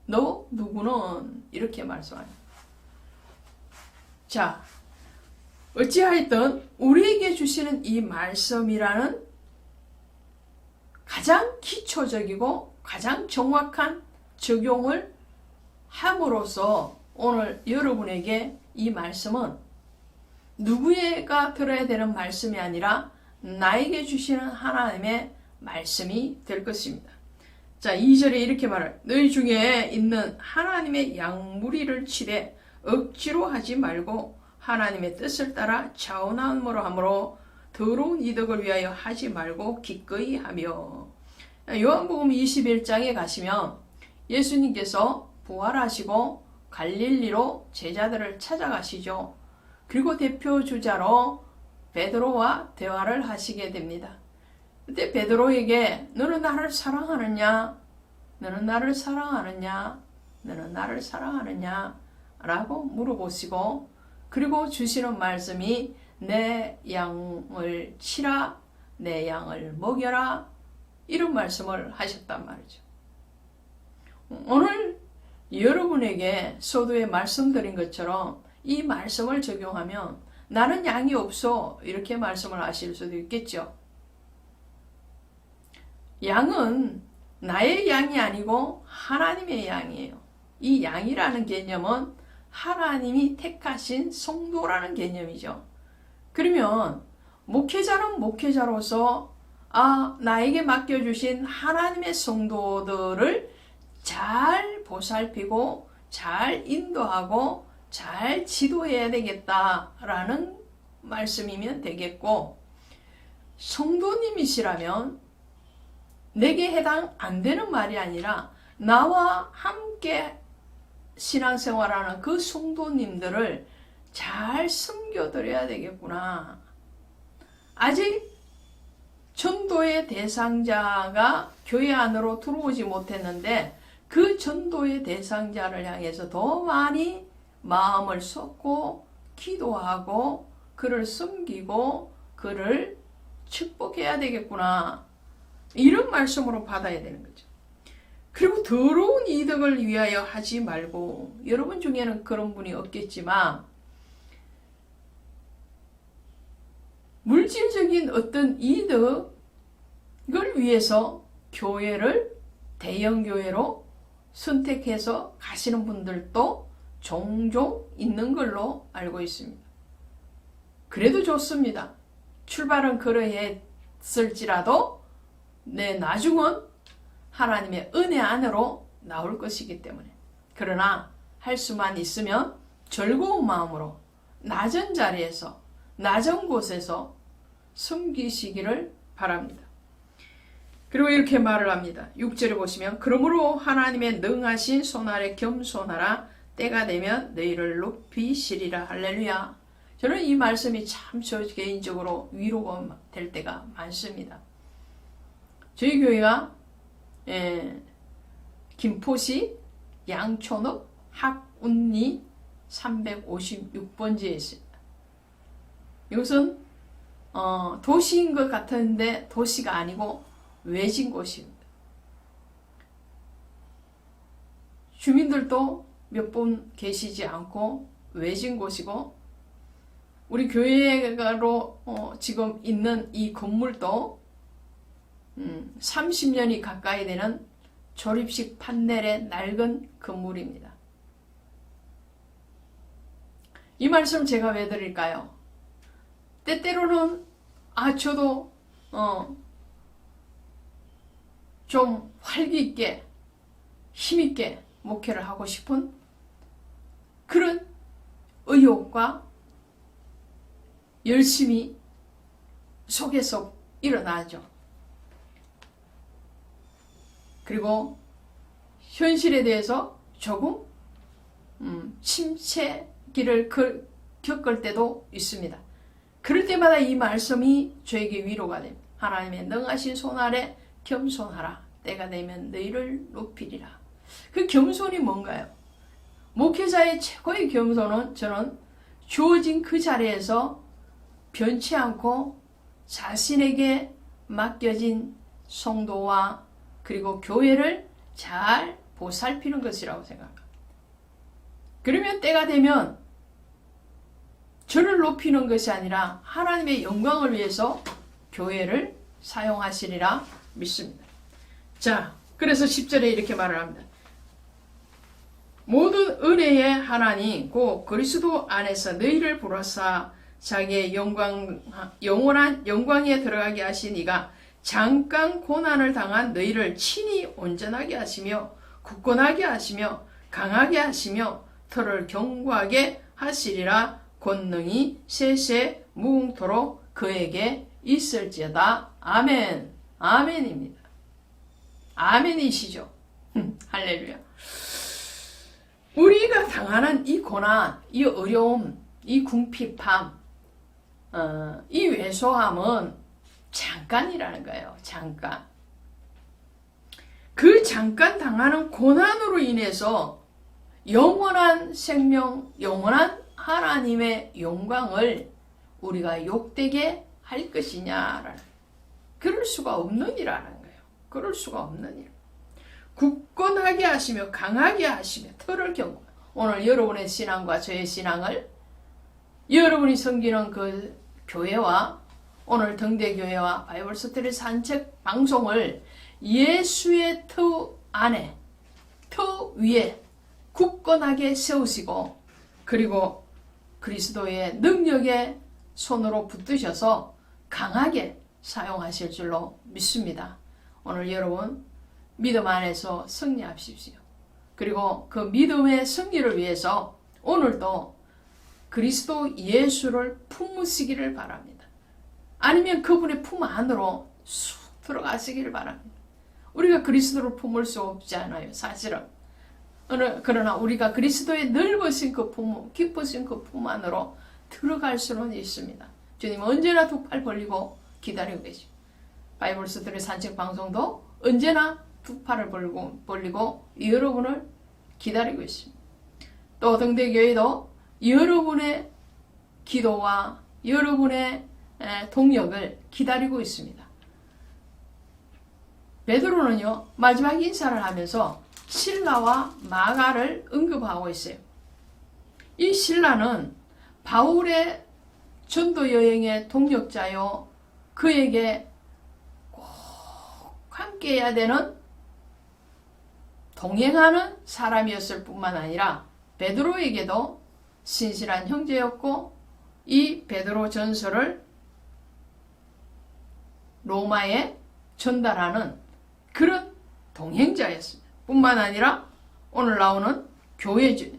너 누구는 이렇게 말씀합니다. 자, 어찌하였든 우리에게 주시는 이 말씀이라는 가장 기초적이고 가장 정확한 적용을 함으로써 오늘 여러분에게 이 말씀은 누구에게 들어야 되는 말씀이 아니라 나에게 주시는 하나님의 말씀이 될 것입니다. 자, 2절에 이렇게 말할, 너희 중에 있는 하나님의 양무리를 치되 억지로 하지 말고 하나님의 뜻을 따라 자원함으로 함으로 더러운 이득을 위하여 하지 말고 기꺼이 하며. 요한복음 21장에 가시면 예수님께서 부활하시고 갈릴리로 제자들을 찾아가시죠. 그리고 대표 주자로 베드로와 대화를 하시게 됩니다. 그때 베드로에게 너는 나를 사랑하느냐? 너는 나를 사랑하느냐? 너는 나를 사랑하느냐? 라고 물어보시고, 그리고 주시는 말씀이 내 양을 치라, 내 양을 먹여라, 이런 말씀을 하셨단 말이죠. 오늘 여러분에게 서두에 말씀드린 것처럼 이 말씀을 적용하면 나는 양이 없어, 이렇게 말씀을 하실 수도 있겠죠. 양은 나의 양이 아니고 하나님의 양이에요. 이 양이라는 개념은 하나님이 택하신 성도라는 개념이죠. 그러면 목회자는 목회자로서 나에게 맡겨주신 하나님의 성도들을 잘 보살피고 잘 인도하고 잘 지도해야 되겠다라는 말씀이면 되겠고, 성도님이시라면 내게 해당 안 되는 말이 아니라 나와 함께 신앙생활하는 그 성도님들을 잘 섬겨드려야 되겠구나. 아직 전도의 대상자가 교회 안으로 들어오지 못했는데 그 전도의 대상자를 향해서 더 많이 마음을 쏟고 기도하고 그를 섬기고 그를 축복해야 되겠구나. 이런 말씀으로 받아야 되는 거죠. 그리고 더러운 이득을 위하여 하지 말고, 여러분 중에는 그런 분이 없겠지만 물질적인 어떤 이득을 위해서 교회를 대형교회로 선택해서 가시는 분들도 종종 있는 걸로 알고 있습니다. 그래도 좋습니다. 출발은 그러했을지라도 내 나중은 하나님의 은혜 안으로 나올 것이기 때문에. 그러나 할 수만 있으면 즐거운 마음으로 낮은 자리에서 낮은 곳에서 섬기시기를 바랍니다. 그리고 이렇게 말을 합니다. 6절에 보시면 그러므로 하나님의 능하신 손 아래 겸손하라. 때가 되면 너희를 높이시리라. 할렐루야. 저는 이 말씀이 참 저 개인적으로 위로가 될 때가 많습니다. 저희 교회가 김포시 양촌읍 학운리 356번지에 있습니다. 이것은 도시인 것 같은데 도시가 아니고 외진 곳입니다. 주민들도 몇 분 계시지 않고 외진 곳이고, 우리 교회로 지금 있는 이 건물도 30년이 가까이 되는 조립식 판넬의 낡은 건물입니다. 이 말씀 제가 왜 드릴까요? 때때로는 저도 좀 활기있게 힘있게 목회를 하고 싶은 그런 의욕과 열심히 속에서 일어나죠. 그리고 현실에 대해서 조금 침체기를 겪을 때도 있습니다. 그럴 때마다 이 말씀이 저에게 위로가 됩니다. 하나님의 능하신 손 아래 겸손하라. 때가 되면 너희를 높이리라. 그 겸손이 뭔가요? 목회자의 최고의 겸손은 저는 주어진 그 자리에서 변치 않고 자신에게 맡겨진 성도와 그리고 교회를 잘 보살피는 것이라고 생각합니다. 그러면 때가 되면 저를 높이는 것이 아니라 하나님의 영광을 위해서 교회를 사용하시리라 믿습니다. 자, 그래서 10절에 이렇게 말을 합니다. 모든 은혜의 하나님 곧 그리스도 안에서 너희를 부르사 자기의 영원한 영광에 들어가게 하신 이가 잠깐 고난을 당한 너희를 친히 온전하게 하시며 굳건하게 하시며 강하게 하시며 터를 견고하게 하시리라. 권능이 세세 무궁토록 그에게 있을지어다. 아멘. 아멘입니다. 아멘이시죠. 할렐루야. 우리가 당하는 이 고난, 이 어려움, 이 궁핍함, 이 왜소함은 잠깐이라는 거예요. 잠깐. 그 잠깐 당하는 고난으로 인해서 영원한 생명, 영원한 하나님의 영광을 우리가 욕되게 할 것이냐라는, 그럴 수가 없는 일이라는 거예요. 그럴 수가 없는 일. 굳건하게 하시며 강하게 하시며 터를 견고. 오늘 여러분의 신앙과 저의 신앙을 여러분이 섬기는 그 교회와 오늘 등대교회와 바이블 스터디 산책 방송을 예수의 터 안에, 터 위에 굳건하게 세우시고 그리고 그리스도의 능력에 손으로 붙드셔서 강하게 사용하실 줄로 믿습니다. 오늘 여러분 믿음 안에서 승리하십시오. 그리고 그 믿음의 승리를 위해서 오늘도 그리스도 예수를 품으시기를 바랍니다. 아니면 그분의 품 안으로 쑥 들어가시기를 바랍니다. 우리가 그리스도를 품을 수 없지 않아요. 사실은. 그러나 우리가 그리스도의 넓으신 그 품, 깊으신 그 품 안으로 들어갈 수는 있습니다. 주님은 언제나 두 팔 벌리고 기다리고 계십니다. 바이블 스터디 산책 방송도 언제나 두 팔을 벌리고 여러분을 기다리고 있습니다. 또 등대교회도 여러분의 기도와 여러분의 동력을 기다리고 있습니다. 베드로는요, 마지막 인사를 하면서 실라와 마가를 언급하고 있어요. 이 실라는 바울의 전도 여행의 동력자요, 그에게 꼭 함께 해야 되는 동행하는 사람이었을 뿐만 아니라 베드로에게도 신실한 형제였고 이 베드로 전서를 로마에 전달하는 그런 동행자였습니다. 뿐만 아니라 오늘 나오는 교회를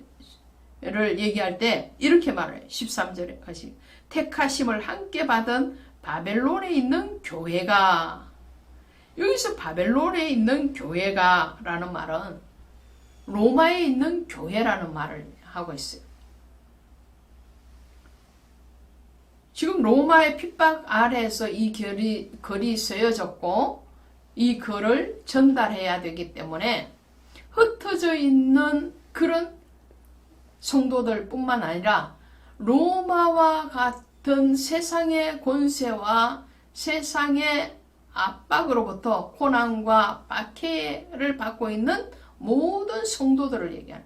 얘기할 때 이렇게 말해요. 13절에 가시 택하심을 함께 받은 바벨론에 있는 교회가, 여기서 바벨론에 있는 교회가 라는 말은 로마에 있는 교회라는 말을 하고 있어요. 지금 로마의 핍박 아래에서 이 글이 쓰여졌고 이 글을 전달해야 되기 때문에 흩어져 있는 그런 성도들 뿐만 아니라 로마와 같은 세상의 권세와 세상의 압박으로부터 고난과 박해를 받고 있는 모든 성도들을 얘기하는,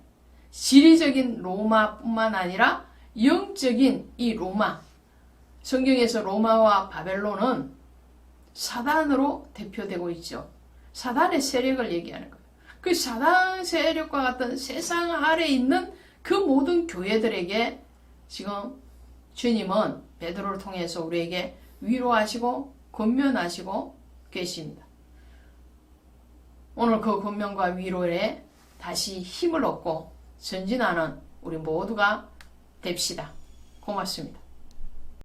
지리적인 로마뿐만 아니라 영적인 이 로마, 성경에서 로마와 바벨론은 사단으로 대표되고 있죠. 사단의 세력을 얘기하는 거예요. 그 사단 세력과 같은 세상 아래에 있는 그 모든 교회들에게 지금 주님은 베드로를 통해서 우리에게 위로하시고 권면하시고 계십니다. 오늘 그 권면과 위로에 다시 힘을 얻고 전진하는 우리 모두가 됩시다. 고맙습니다.